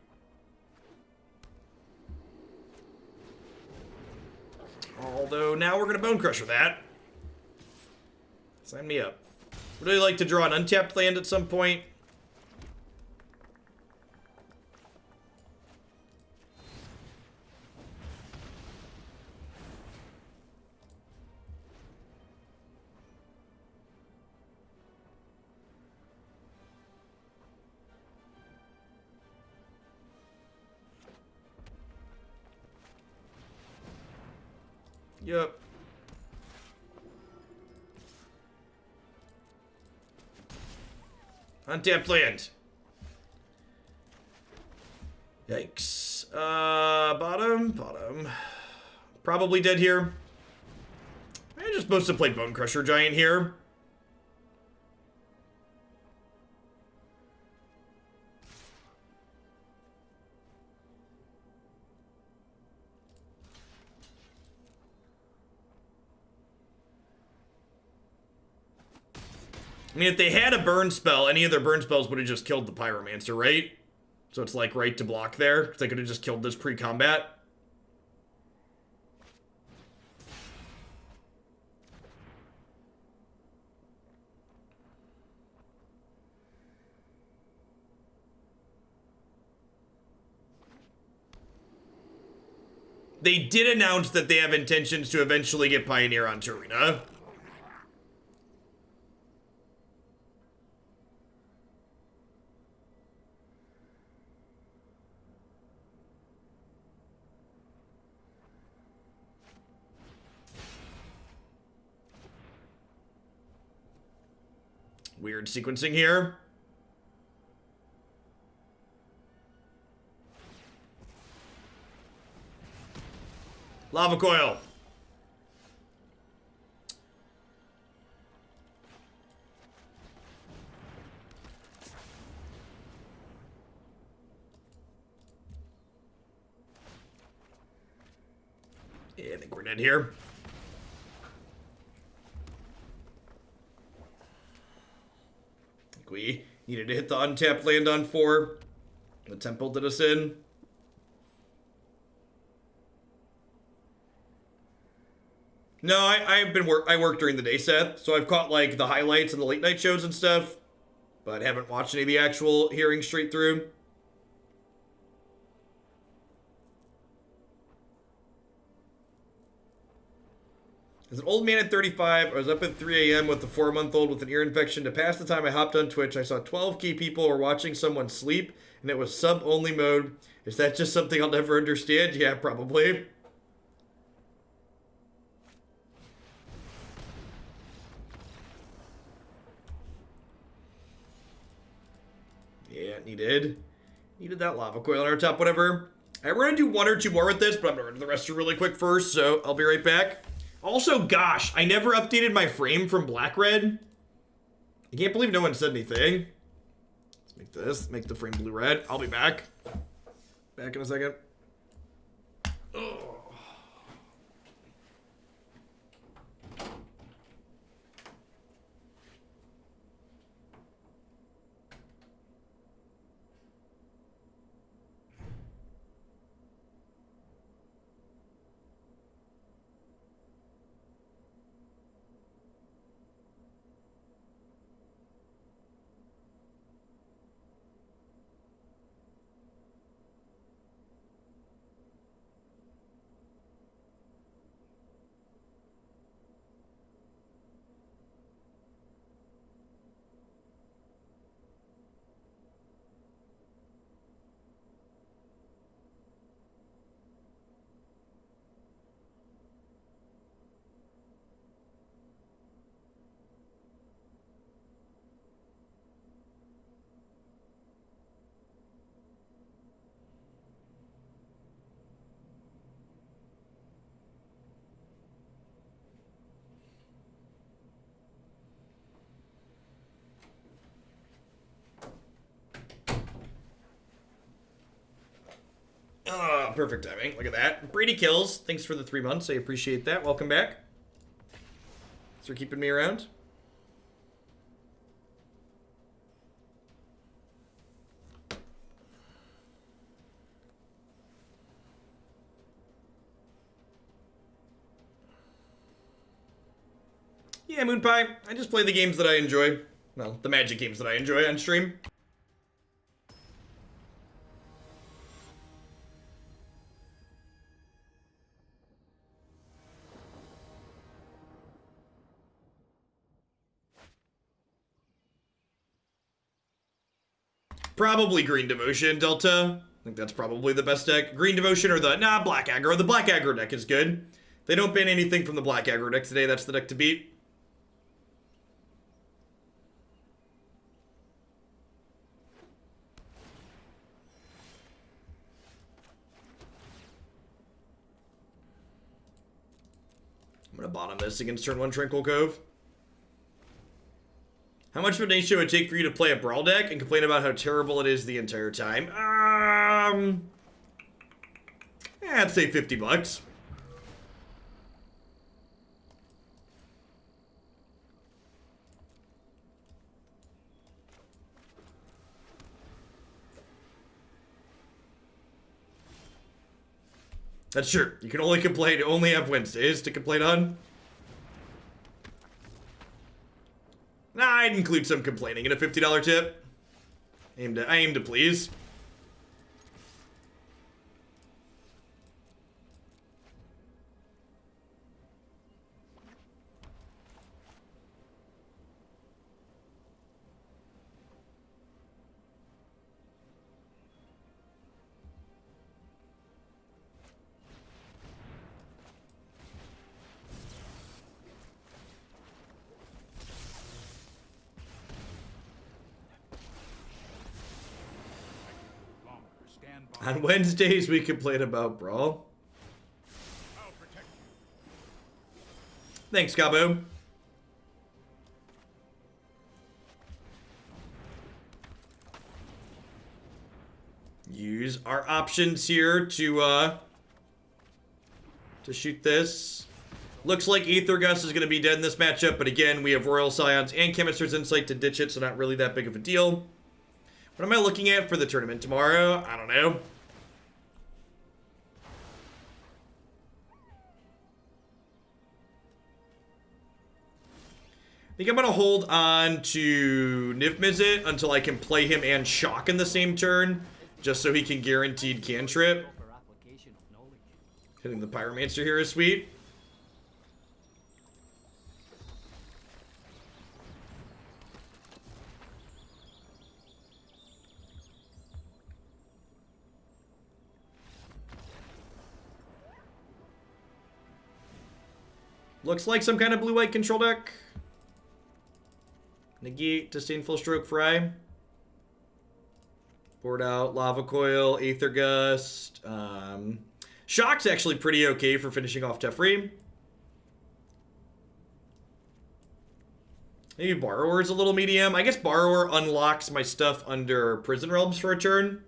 Although, now we're going to Bonecrusher that. Sign me up. Really like to draw an untapped land at some point. Yep. Untapped land. Yikes. Bottom. Probably dead here. I'm just supposed to play Bonecrusher Giant here. I mean, if they had a burn spell, any of their burn spells would have just killed the Pyromancer, right? So it's like right to block there, because they could have just killed this pre-combat. They did announce that they have intentions to eventually get Pioneer on Arena. Weird sequencing here. Lava Coil. Yeah, I think we're dead here. We needed to hit the untapped land on 4. The Temple did us in. No, I work during the day, Seth, so I've caught like the highlights and the late night shows and stuff, but haven't watched any of the actual hearings straight through. As an old man at 35, I was up at 3 a.m. with a 4-month-old with an ear infection. To pass the time, I hopped on Twitch. I saw 12K people were watching someone sleep, and it was sub-only mode. Is that just something I'll never understand? Yeah, probably. Yeah, needed that lava coil on our top, whatever. We're gonna do 1 or 2 more with this, but I'm gonna do the rest really quick first, so I'll be right back. Also, gosh, I never updated my frame from black-red. I can't believe no one said anything. Let's make this, make the frame blue-red. I'll be back. Back in a second. Oh. Perfect timing. Look at that. Brady Kills. Thanks for the 3 months. I appreciate that. Welcome back. Thanks for keeping me around. Yeah, Moonpie. I just play the games that I enjoy. Well, the Magic games that I enjoy on stream. Probably Green Devotion, Delta. I think that's probably the best deck. Green Devotion or Black Aggro. The Black Aggro deck is good. They don't ban anything from the Black Aggro deck today. That's the deck to beat. I'm gonna bottom this against turn 1 Tranquil Cove. How much of a nation would it take for you to play a Brawl deck and complain about how terrible it is the entire time? I'd say $50. That's true. You can only complain, only have Wednesdays to complain on. Nah, I'd include some complaining in a $50 tip. I aim to please. On Wednesdays, we complain about Brawl. Thanks, Gabo. Use our options here to shoot this. Looks like Aether Gust is going to be dead in this matchup, but again, we have Royal Scions and Chemister's Insight to ditch it, so not really that big of a deal. What am I looking at for the tournament tomorrow? I don't know. think I'm going to hold on to Niv-Mizzet until I can play him and Shock in the same turn, just so he can guaranteed cantrip. Hitting the Pyromancer here is sweet. Looks like some kind of blue-white control deck. Negate, Disdainful Stroke, Fry. Board out, Lava Coil, Aether Gust. Shock's actually pretty okay for finishing off Teferi. Maybe Borrower's a little medium. I guess Borrower unlocks my stuff under Prison Realms for a turn.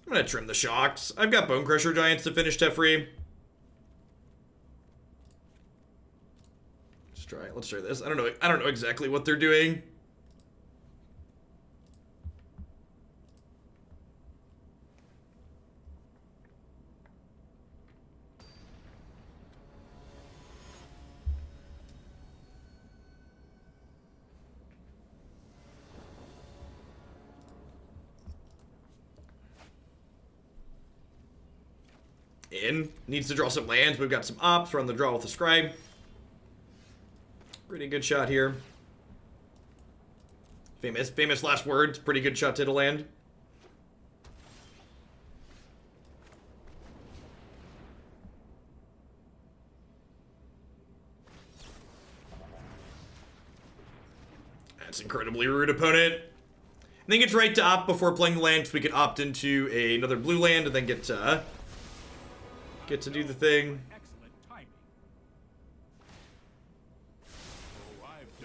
I'm gonna trim the Shocks. I've got Bonecrusher Giants to finish Teferi. Let's try this. I don't know exactly what they're doing. Needs to draw some lands. We've got some ops. We're on the draw with the Scribe. Pretty good shot here. Famous last words. Pretty good shot to hit a land. That's incredibly rude, opponent. I think it's right to opt before playing the land, so we can opt into another blue land and then get to do the thing.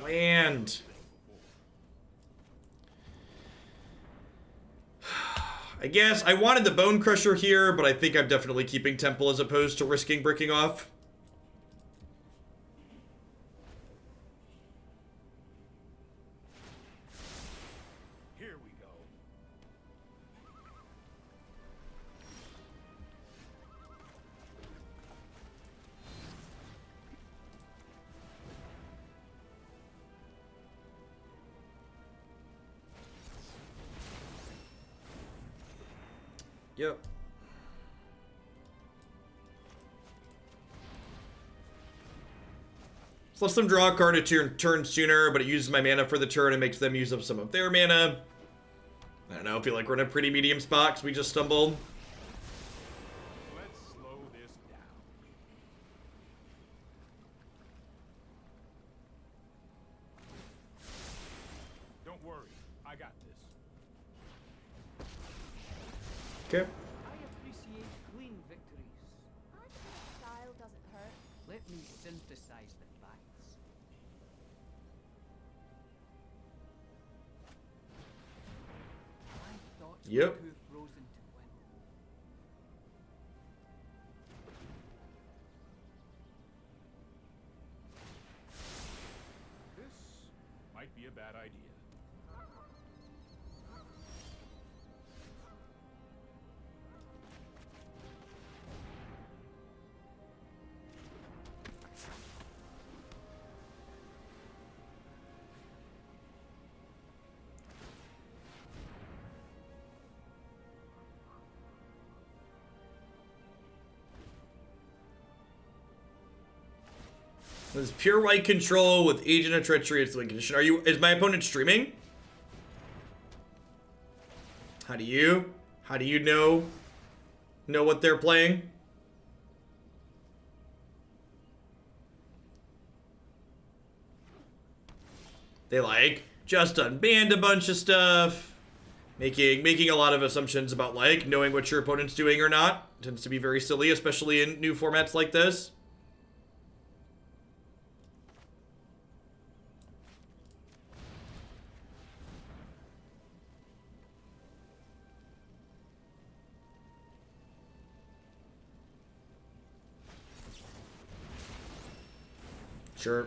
Land. I guess I wanted the Bonecrusher here, but I think I'm definitely keeping Temple as opposed to risking bricking off. Here we go. Yep. So lets them draw a card a turn sooner, but it uses my mana for the turn and makes them use up some of their mana. I don't know, I feel like we're in a pretty medium spot because we just stumbled. Let's slow this down. Don't worry, I got this. Okay. I appreciate clean victories. Style doesn't hurt. Let me synthesize the facts. I thought you Yep. were too frozen to win. This might be a bad idea. This is pure white control with Agent of Treachery as the win condition. Is my opponent streaming? How do you know what they're playing? They like just unbanned a bunch of stuff, making a lot of assumptions about like knowing what your opponent's doing or not. Tends to be very silly, especially in new formats like this. Sure.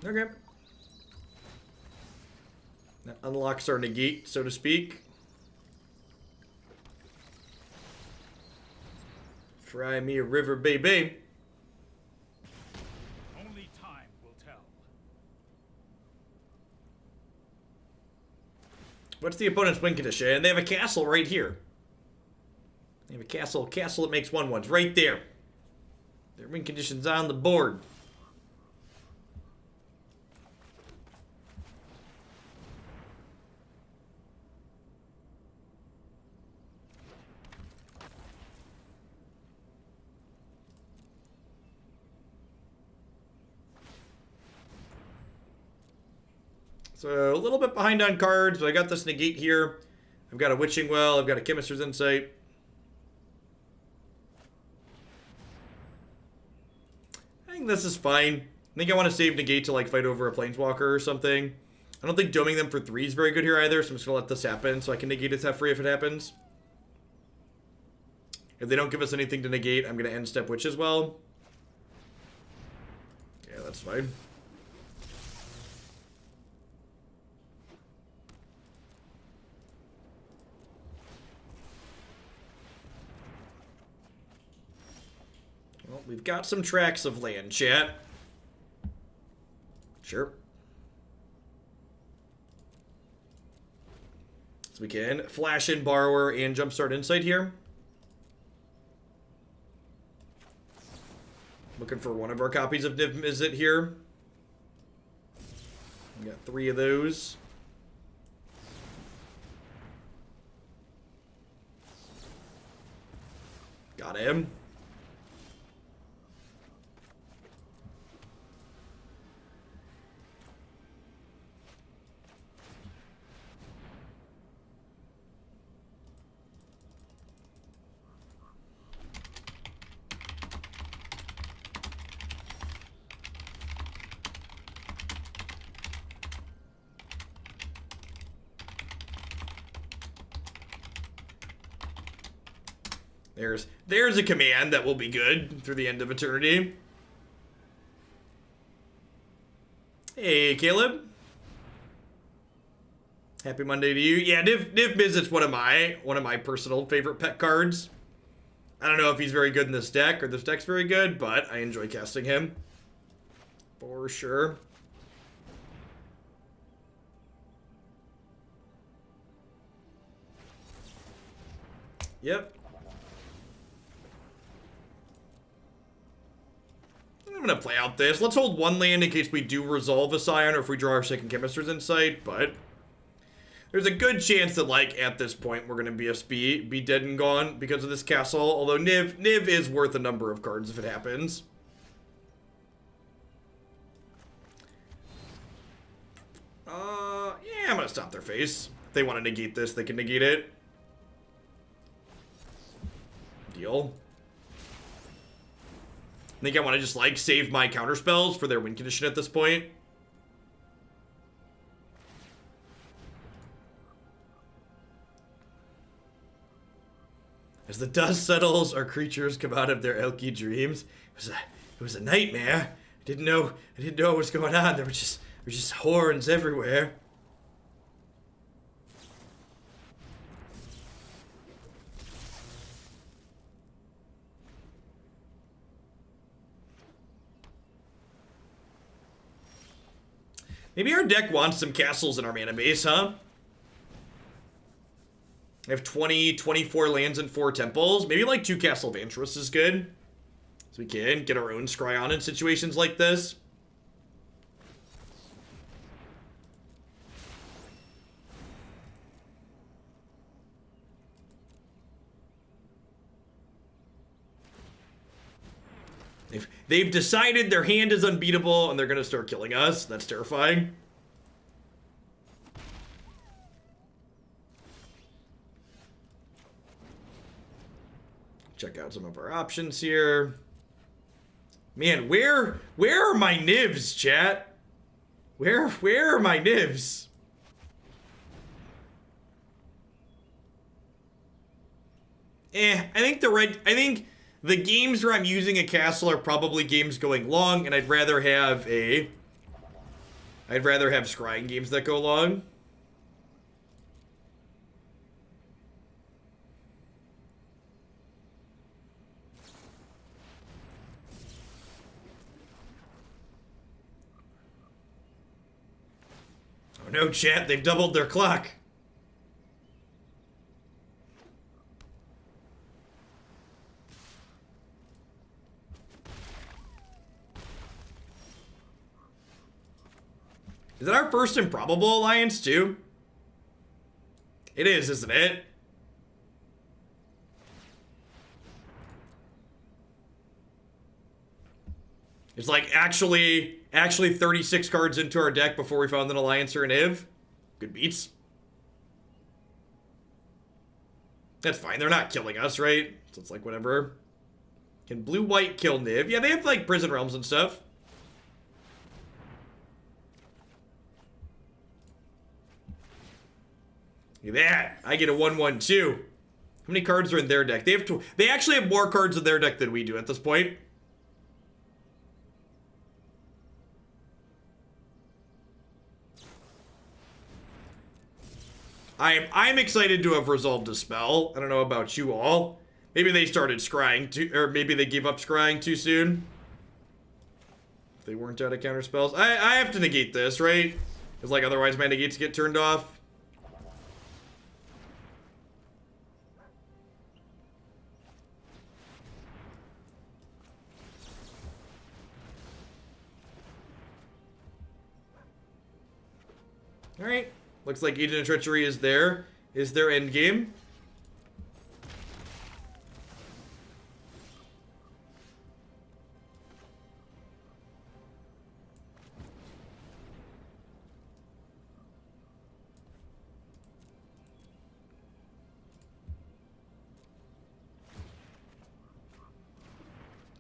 Okay. That unlocks our negate, so to speak. Fry me a river, baby. Only time will tell. What's the opponent's win condition? And they have a castle right here. They have a castle that makes 1/1s right there. Their win condition's on the board. So a little bit behind on cards, but I got this negate here. I've got a Witching Well. I've got a Chemister's Insight. I think this is fine. I think I want to save negate to like fight over a Planeswalker or something. I don't think doming them for 3 is very good here either, so I'm just going to let this happen so I can negate its free if it happens. If they don't give us anything to negate, I'm going to end step Witch as well. Yeah, that's fine. Well, we've got some tracks of land, chat. Sure. So we can flash in Borrower and Jumpstart Insight here. Looking for one of our copies of Niv-Mizzet here. We got 3 of those. Got him. There's a command that will be good through the end of eternity. Hey, Caleb. Happy Monday to you. Yeah, Niv-Mizzet's one of my personal favorite pet cards. I don't know if he's very good in this deck or this deck's very good, but I enjoy casting him. For sure. Yep. I'm going to play out this. Let's hold 1 land in case we do resolve a Scion or if we draw our second Chemister's Insight, but there's a good chance that, like, at this point, we're going to be dead and gone because of this castle, although Niv is worth a number of cards if it happens. Yeah, I'm going to stop their face. If they want to negate this, they can negate it. Deal. I think I want to just, like, save my counterspells for their win condition at this point. As the dust settles, our creatures come out of their elky dreams. It was a nightmare. I didn't know what was going on. There were just horns everywhere. Maybe our deck wants some castles in our mana base, huh? I have 24 lands and 4 temples. Maybe like 2 Castle Vantress is good. So we can get our own scry on in situations like this. If they've decided their hand is unbeatable and they're going to start killing us, that's terrifying. Check out some of our options here. Man, where are my nivs, chat? Where are my nivs? I think the games where I'm using a castle are probably games going long, and I'd rather have a I'd rather have scrying games that go long. Oh no, chat, they've doubled their clock. Is that our first Improbable Alliance, too? It is, isn't it? It's like actually 36 cards into our deck before we found an Alliance or an Niv. Good beats. That's fine, they're not killing us, right? So it's like, whatever. Can blue-white kill Niv? Yeah, they have, like, Prison Realms and stuff. Look at that. I get a 1/1 too. How many cards are in their deck? They actually have more cards in their deck than we do at this point. I'm excited to have resolved a spell. I don't know about you all. Maybe they started scrying too, or maybe they gave up scrying too soon. If they weren't out of counter spells. I have to negate this, right? Because like otherwise my negates get turned off. Alright. Looks like Agent of Treachery is their end game.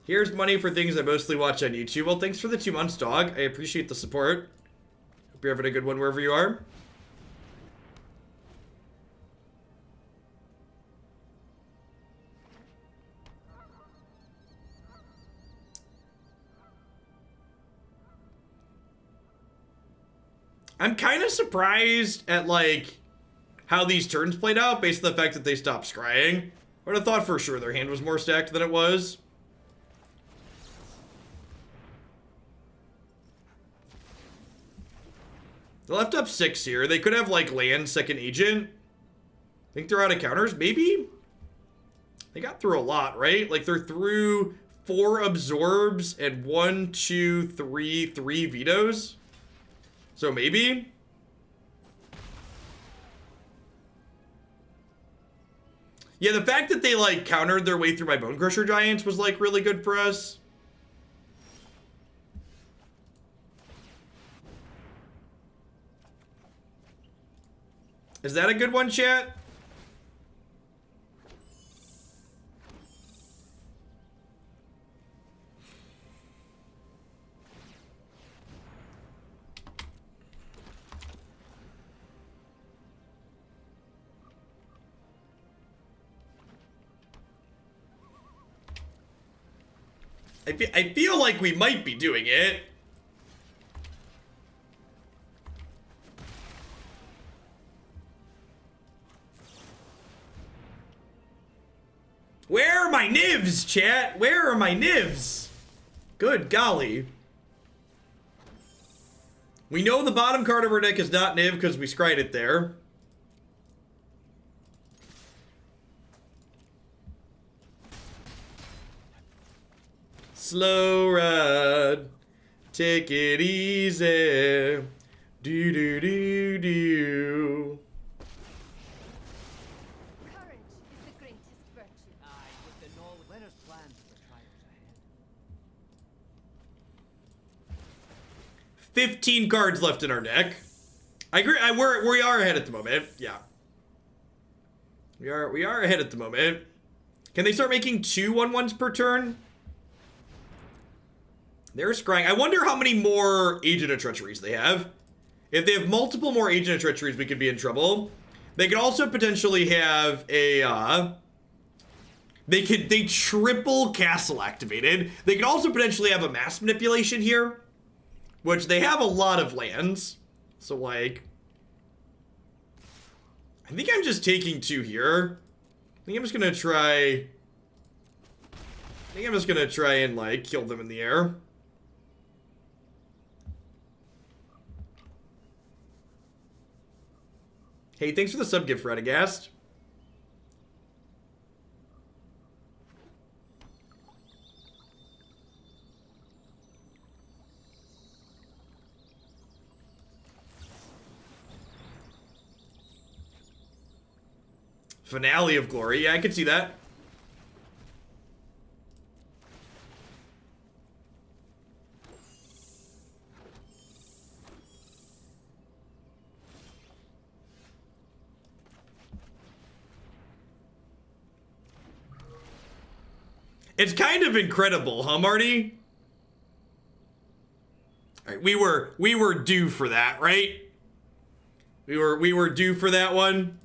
Here's money for things I mostly watch on YouTube. Well, thanks for the 2 months, dog. I appreciate the support. Hope you're having a good one wherever you are. I'm kind of surprised at, like, how these turns played out based on the fact that they stopped scrying. I would have thought for sure their hand was more stacked than it was. They left up 6 here. They could have, like, land second agent. Think they're out of counters? Maybe? They got through a lot, right? Like, they're through 4 absorbs and 1, 2, 3 vetoes. So maybe? Yeah, the fact that they, like, countered their way through my Bonecrusher Giants was, like, really good for us. Is that a good one, chat? I feel like we might be doing it. Where are my nivs, chat? Where are my nivs? Good golly. We know the bottom card of our deck is not Niv because we scryed it there. Slow ride, take it easy, do do do do. Courage is the greatest virtue. Aye, with the knowledge. Let us plan for the trials ahead. 15 cards left in our deck. I agree. We are ahead at the moment. Yeah, we are ahead at the moment. Can they start making 2 1/1s per turn? They're scrying. I wonder how many more Agent of Treacheries they have. If they have multiple more Agent of Treacheries, we could be in trouble. They could also potentially have a, they triple castle activated. They could also potentially have a mass manipulation here. which they have a lot of lands. So, like, I think I'm just taking 2 here. I think I'm just gonna try... and, like, kill them in the air. Hey, thanks for the sub gift, Radagast. Finale of Glory. Yeah, I can see that. It's kind of incredible, huh, Marty? All right, we were due for that, right? We were due for that one.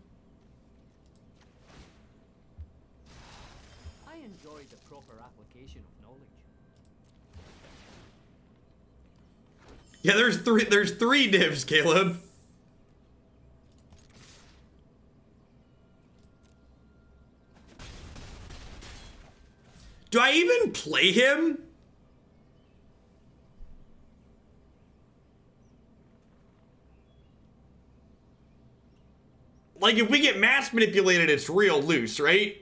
I enjoy the proper application of knowledge. Yeah, there's three Nivs, Caleb. Do I even play him? Like, if we get mass manipulated, it's real loose, right?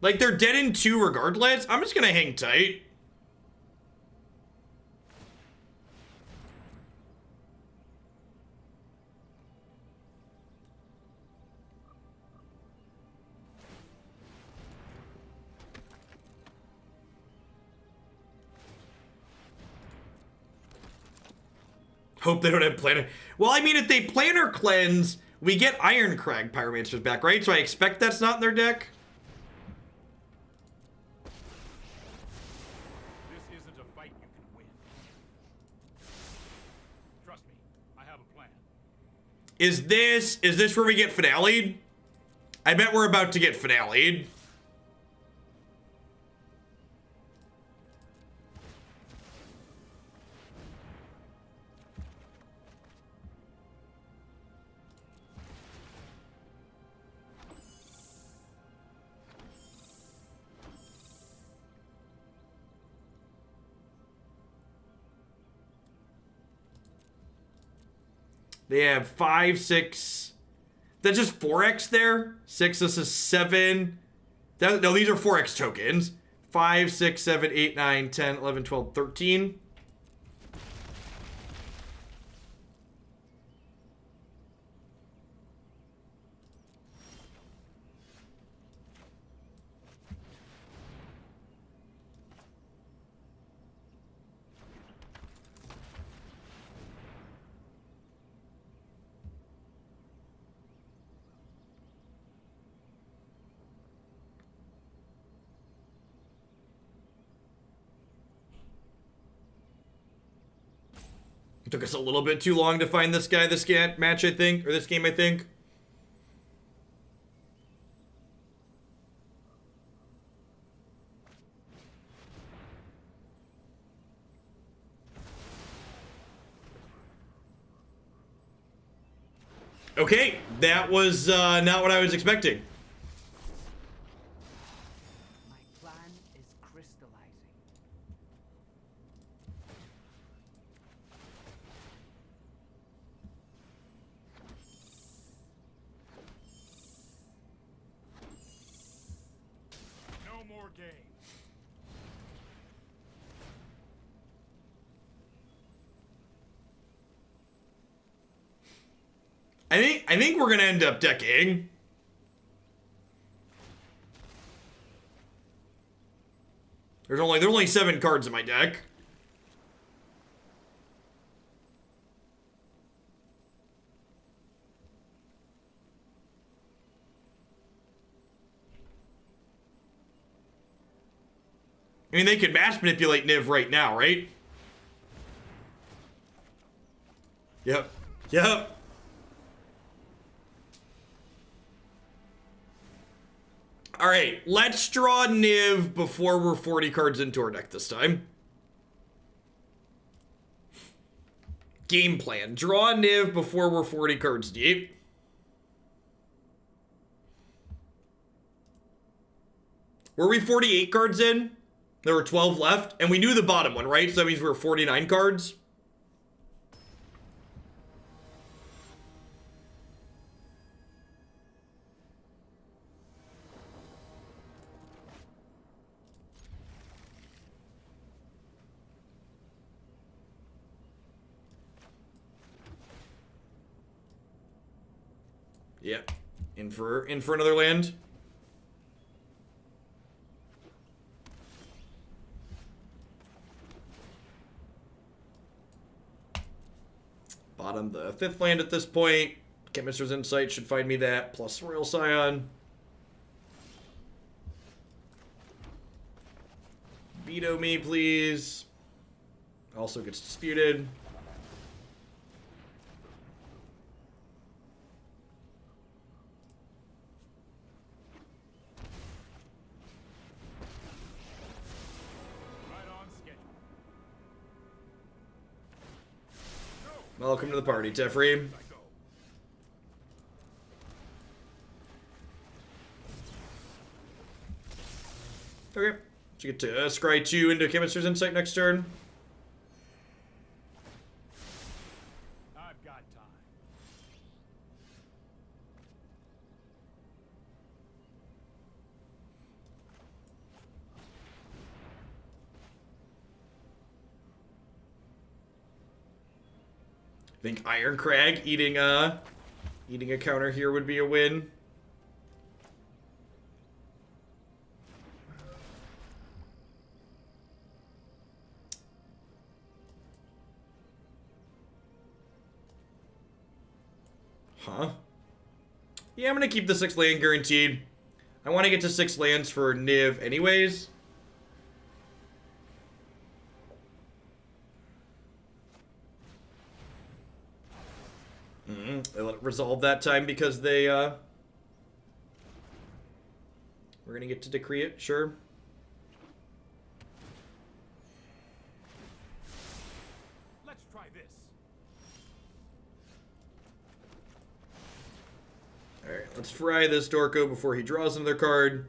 Like, they're dead in 2 regardless. I'm just gonna hang tight. Hope they don't have Planner. Well, I mean, if they Planner Cleanse, we get Irencrag Pyromancers back, right? So I expect that's not in their deck. This isn't a fight you can win. Trust me, I have a plan. Is this where we get finale'd? I bet we're about to get finale'd. They have 5, 6. That's just 4x there. 6, this is 7. No, these are 4x tokens. 5, 6, 7, 8, 9, 10, 11, 12, 13. It took us a little bit too long to find this guy, this match, I think, or this game, I think. Okay, that was not what I was expecting. My plan is crystallizing. No more games. I think we're gonna end up decking. There's only 7 cards in my deck. I mean, they could mass manipulate Niv right now, right? Yep. Yep. All right, let's draw Niv before we're 40 cards into our deck this time. Game plan. Draw Niv before we're 40 cards deep. Were we 48 cards in? There were 12 left, and we knew the bottom one, right? So that means we were 49 cards. Yep. In for another land. Bottom the 5th land at this point. Chemister's Insight should find me that, plus Royal Scion. Veto me, please. Also gets disputed. Welcome to the party, Tefri. Okay. So you get to scry 2 into Chemister's Insight next turn. I've got time. I think Irencrag eating a counter here would be a win. Huh? Yeah, I'm gonna keep the 6 land guaranteed. I want to get to 6 lands for Niv anyways. They let it resolve that time because they, we're gonna get to decree it, sure. Let's try this. Alright, let's fry this Dorko before he draws another card.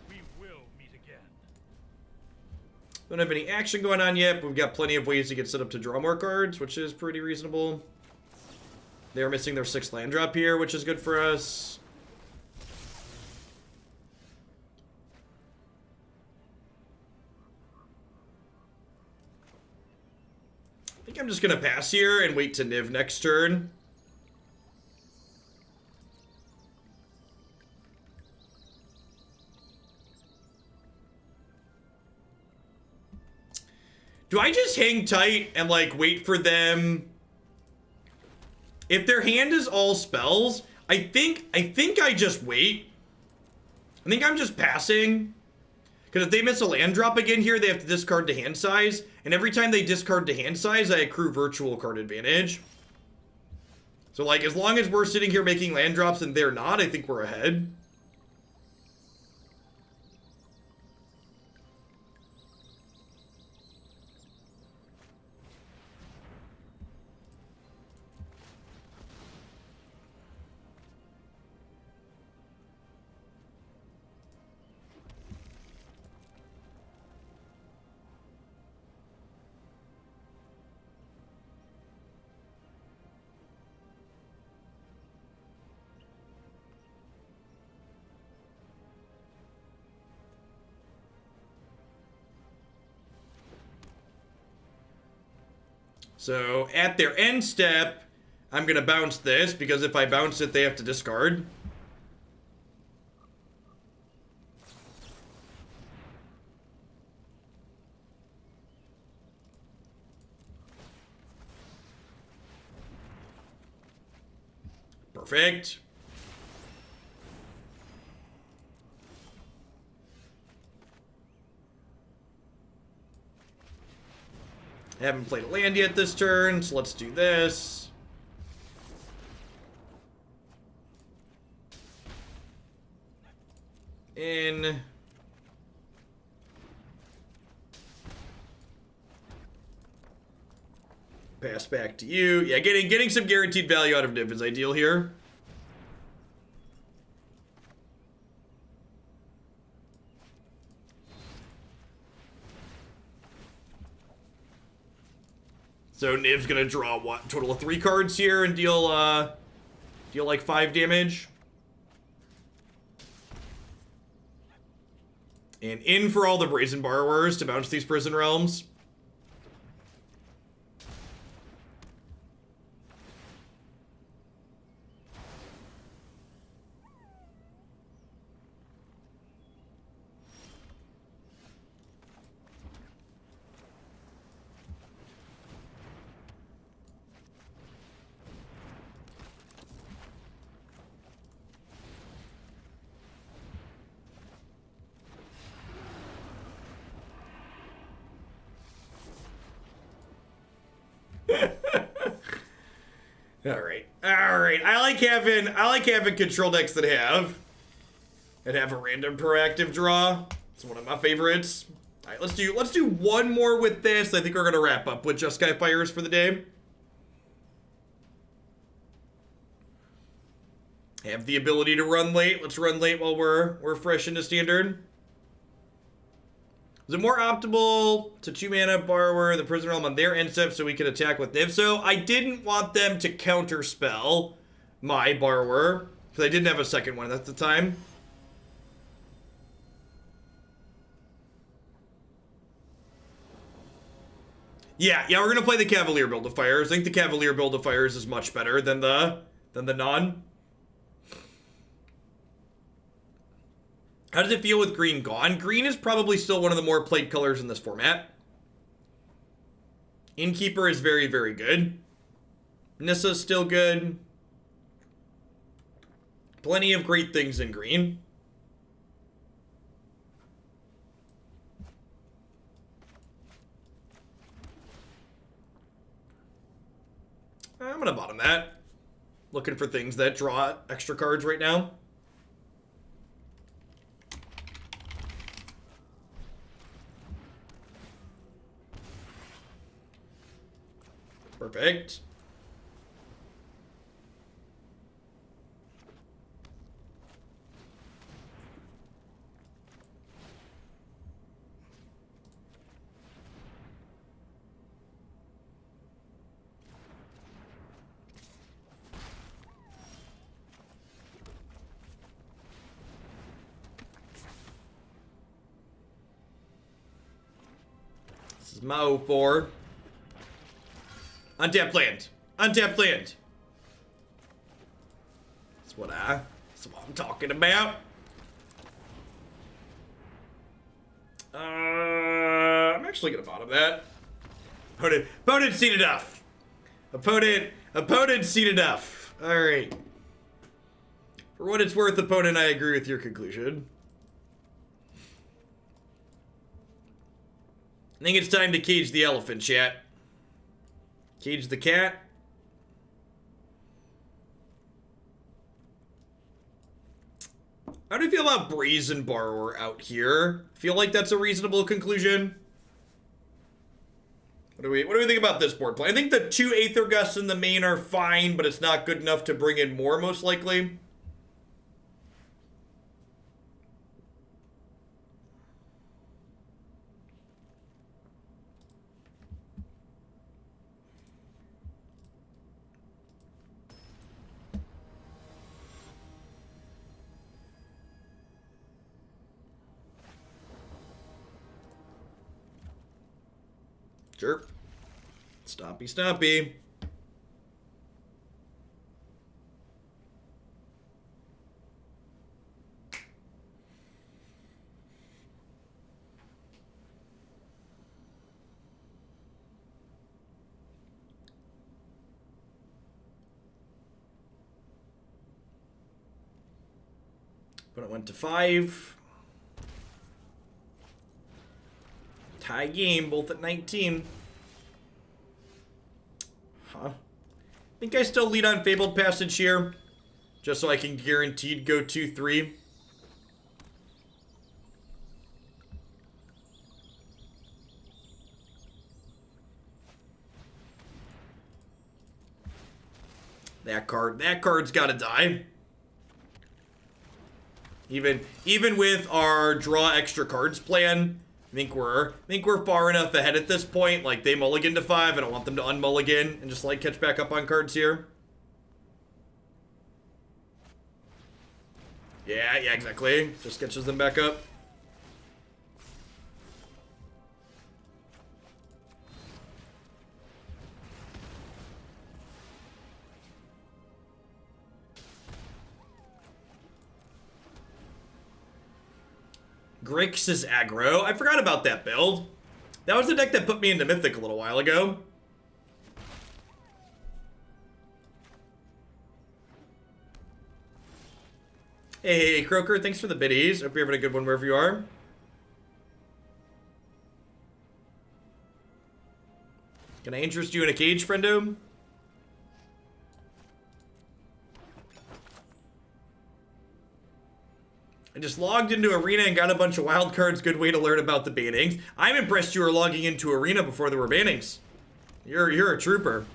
We will meet again. Don't have any action going on yet, but we've got plenty of ways to get set up to draw more cards, which is pretty reasonable. They're missing their 6th land drop here, which is good for us. I think I'm just gonna pass here and wait to Niv next turn. Do I just hang tight and like wait for them? If their hand is all spells, I think I just wait. I think I'm just passing. Because if they miss a land drop again here, they have to discard to hand size. And every time they discard to hand size, I accrue virtual card advantage. So like, as long as we're sitting here making land drops and they're not, I think we're ahead. So at their end step, I'm going to bounce this, because if I bounce it, they have to discard. Perfect. I haven't played a land yet this turn, so let's do this. In. Pass back to you. Yeah, getting some guaranteed value out of Niv is ideal here. So Niv's gonna draw what? Total of 3 cards here and deal like 5 damage. And in for all the Brazen Borrowers to bounce these Prison Realms. All right. I like having control decks that have a random proactive draw. It's one of my favorites. All right, let's do one more with this. I think we're gonna wrap up with Just Sky Fires for the day. Have the ability to run late. Let's run late while we're fresh into Standard. Is it more optimal to 2 mana Borrower the Prison Realm on their end step so we can attack with Niv? So I didn't want them to counterspell my Borrower because I didn't have a second one at the time. Yeah, we're gonna play the Cavalier build of Fires. I think the Cavalier build of Fires is much better than the non. How does it feel with green gone? Green is probably still one of the more played colors in this format. Innkeeper is very, very good. Nissa's still good. Plenty of great things in green. I'm gonna bottom that. Looking for things that draw extra cards right now. Perfect. This is my 04. Untapped land. Untapped land. That's what I'm talking about. I'm actually gonna bottom that. Opponent seen enough. Opponent seen enough. Alright. For what it's worth, opponent, I agree with your conclusion. I think it's time to cage the elephant, chat. Cage the cat. How do you feel about Brazen Borrower out here? Feel like that's a reasonable conclusion? What do we think about this board play? I think the 2 Aether Gusts in the main are fine, but it's not good enough to bring in more, most likely. Sure. Stompy. But it went to 5. Tie game, both at 19. Huh. I think I still lead on Fabled Passage here. Just so I can guaranteed go 2-3. That card's gotta die. Even with our draw extra cards plan, I think we're far enough ahead at this point. Like, they mulligan to 5. I don't want them to unmulligan and just like catch back up on cards here. Yeah, exactly. Just catches them back up. Grix is aggro. I forgot about that build. That was the deck that put me into Mythic a little while ago. Hey, Croaker, thanks for the biddies. Hope you're having a good one wherever you are. Can I interest you in a cage, friendo? I just logged into Arena and got a bunch of wild cards. Good way to learn about the bannings. I'm impressed you were logging into Arena before there were bannings. You're a trooper.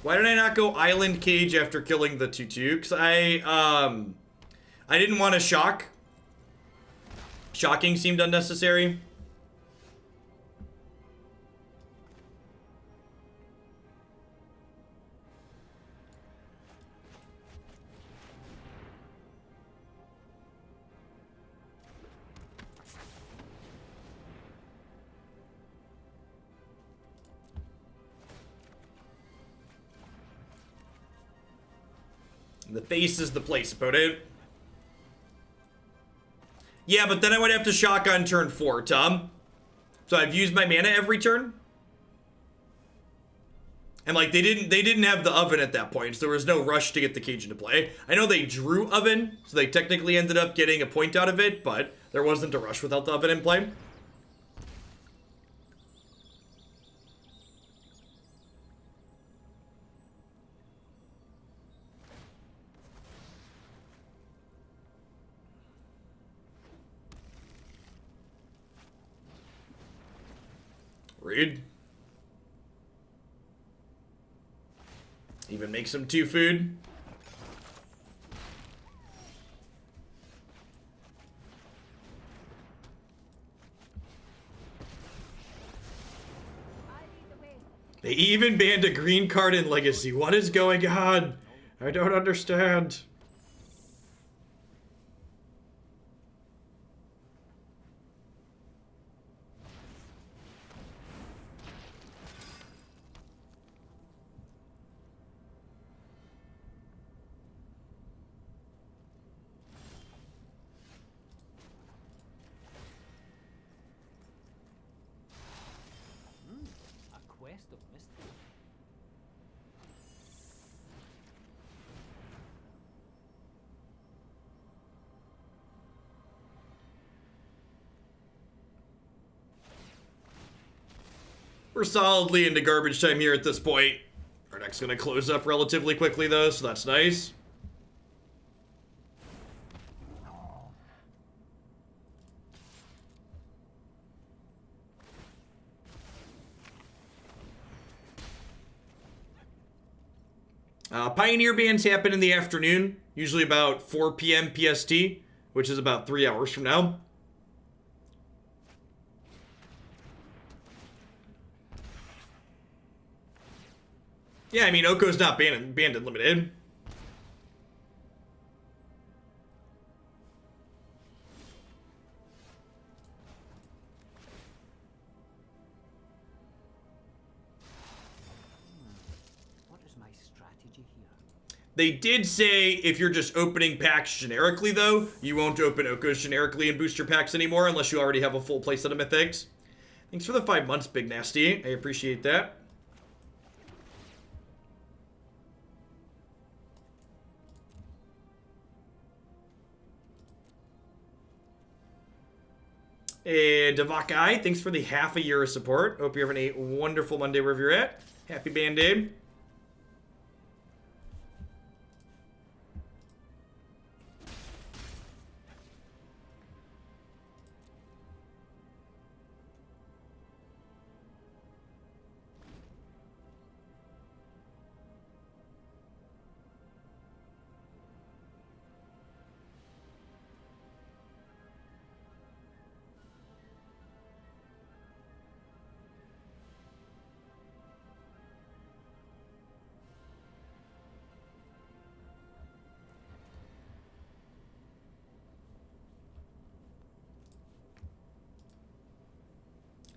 Why did I not go Island Cage after killing the 2/2? Because I didn't want to shock. Shocking seemed unnecessary. The face is the place, opponent. Yeah, but then I would have to shock on turn 4, Tom. So I've used my mana every turn. And like they didn't have the oven at that point, so there was no rush to get the cage into play. I know they drew oven, so they technically ended up getting a point out of it, but there wasn't a rush without the oven in play. Rude. Even make some 2 food. They even banned a green card in Legacy. What is going on? I don't understand. We're solidly into garbage time here at this point. Our deck's gonna close up relatively quickly though, so that's nice. Pioneer bans happen in the afternoon, usually about 4 p.m. PST, which is about 3 hours from now. Yeah, I mean, Oko's not banned in limited. What is my strategy here? They did say if you're just opening packs generically, though, you won't open Okos generically in booster packs anymore unless you already have a full playset of Mythics. Thanks for the 5 months, Big Nasty. I appreciate that. And Davakai, thanks for the half a year of support. Hope you're having a wonderful Monday wherever you're at. Happy Band-Aid.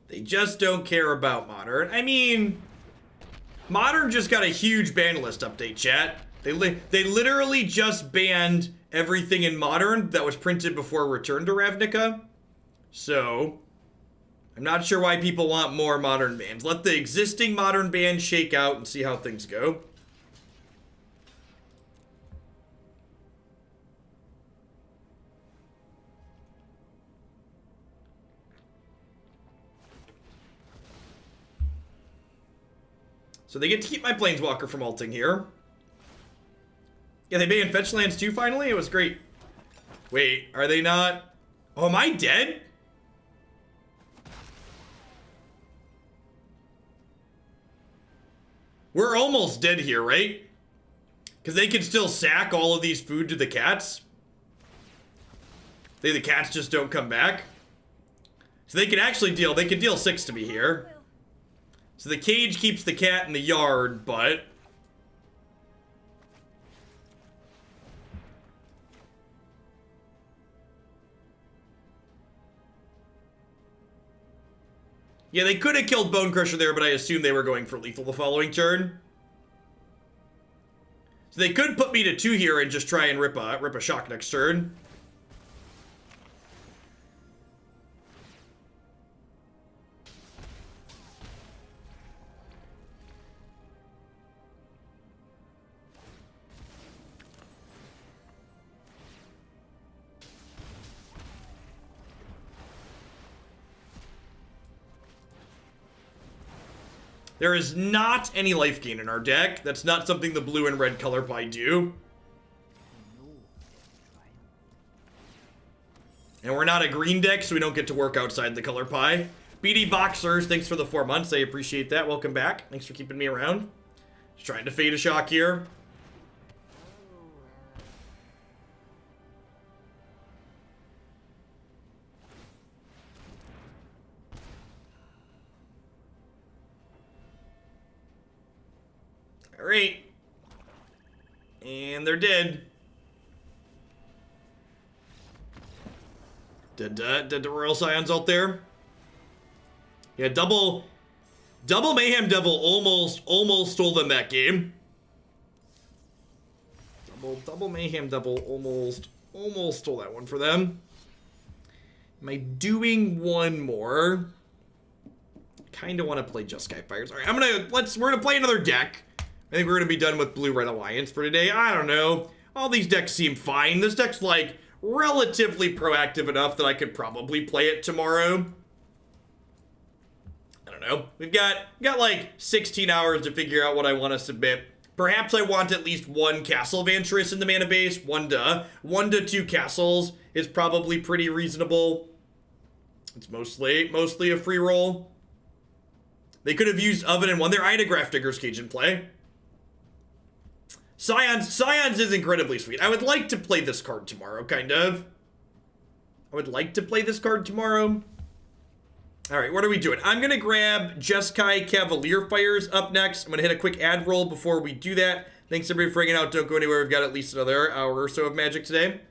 They just don't care about Modern. I mean, Modern just got a huge ban list update, chat. They literally just banned everything in Modern that was printed before Return to Ravnica. So, I'm not sure why people want more Modern bans. Let the existing Modern bans shake out and see how things go. So they get to keep my Planeswalker from ulting here. Yeah, they banned fetch lands too, finally? It was great. Wait, are they not? Oh, am I dead? We're almost dead here, right? Because they can still sack all of these food to the cats. The cats just don't come back. So they can actually deal, they can deal 6 to me here. So the cage keeps the cat in the yard, but... yeah, they could have killed Bonecrusher there, but I assume they were going for lethal the following turn. So they could put me to 2 here and just try and rip a shock next turn. There is not any life gain in our deck. That's not something the blue and red color pie do. And we're not a green deck, so we don't get to work outside the color pie. BD Boxers, thanks for the 4 months. I appreciate that. Welcome back. Thanks for keeping me around. Just trying to fade a shock here. Alright. And they're dead. Did the Royal Scions out there? Yeah, double Mayhem Devil almost stole them that game. Double Mayhem Devil almost stole that one for them. Am I doing one more? Kind of want to play Just Skyfires. All right, we're gonna play another deck. I think we're gonna be done with Blue Red Alliance for today. I don't know. All these decks seem fine. This deck's like relatively proactive enough that I could probably play it tomorrow. I don't know. We've got like 16 hours to figure out what I want to submit. Perhaps I want at least 1 Castle Vantress in the mana base. 1 to 2 castles is probably pretty reasonable. It's mostly a free roll. They could have used Oven and won there. I had a Grafdigger's Cage in play. Scions is incredibly sweet. I would like to play this card tomorrow, kind of. I would like to play this card tomorrow. All right, what are we doing? I'm going to grab Jeskai Cavalier Fires up next. I'm going to hit a quick ad roll before we do that. Thanks everybody for hanging out. Don't go anywhere. We've got at least another hour or so of Magic today.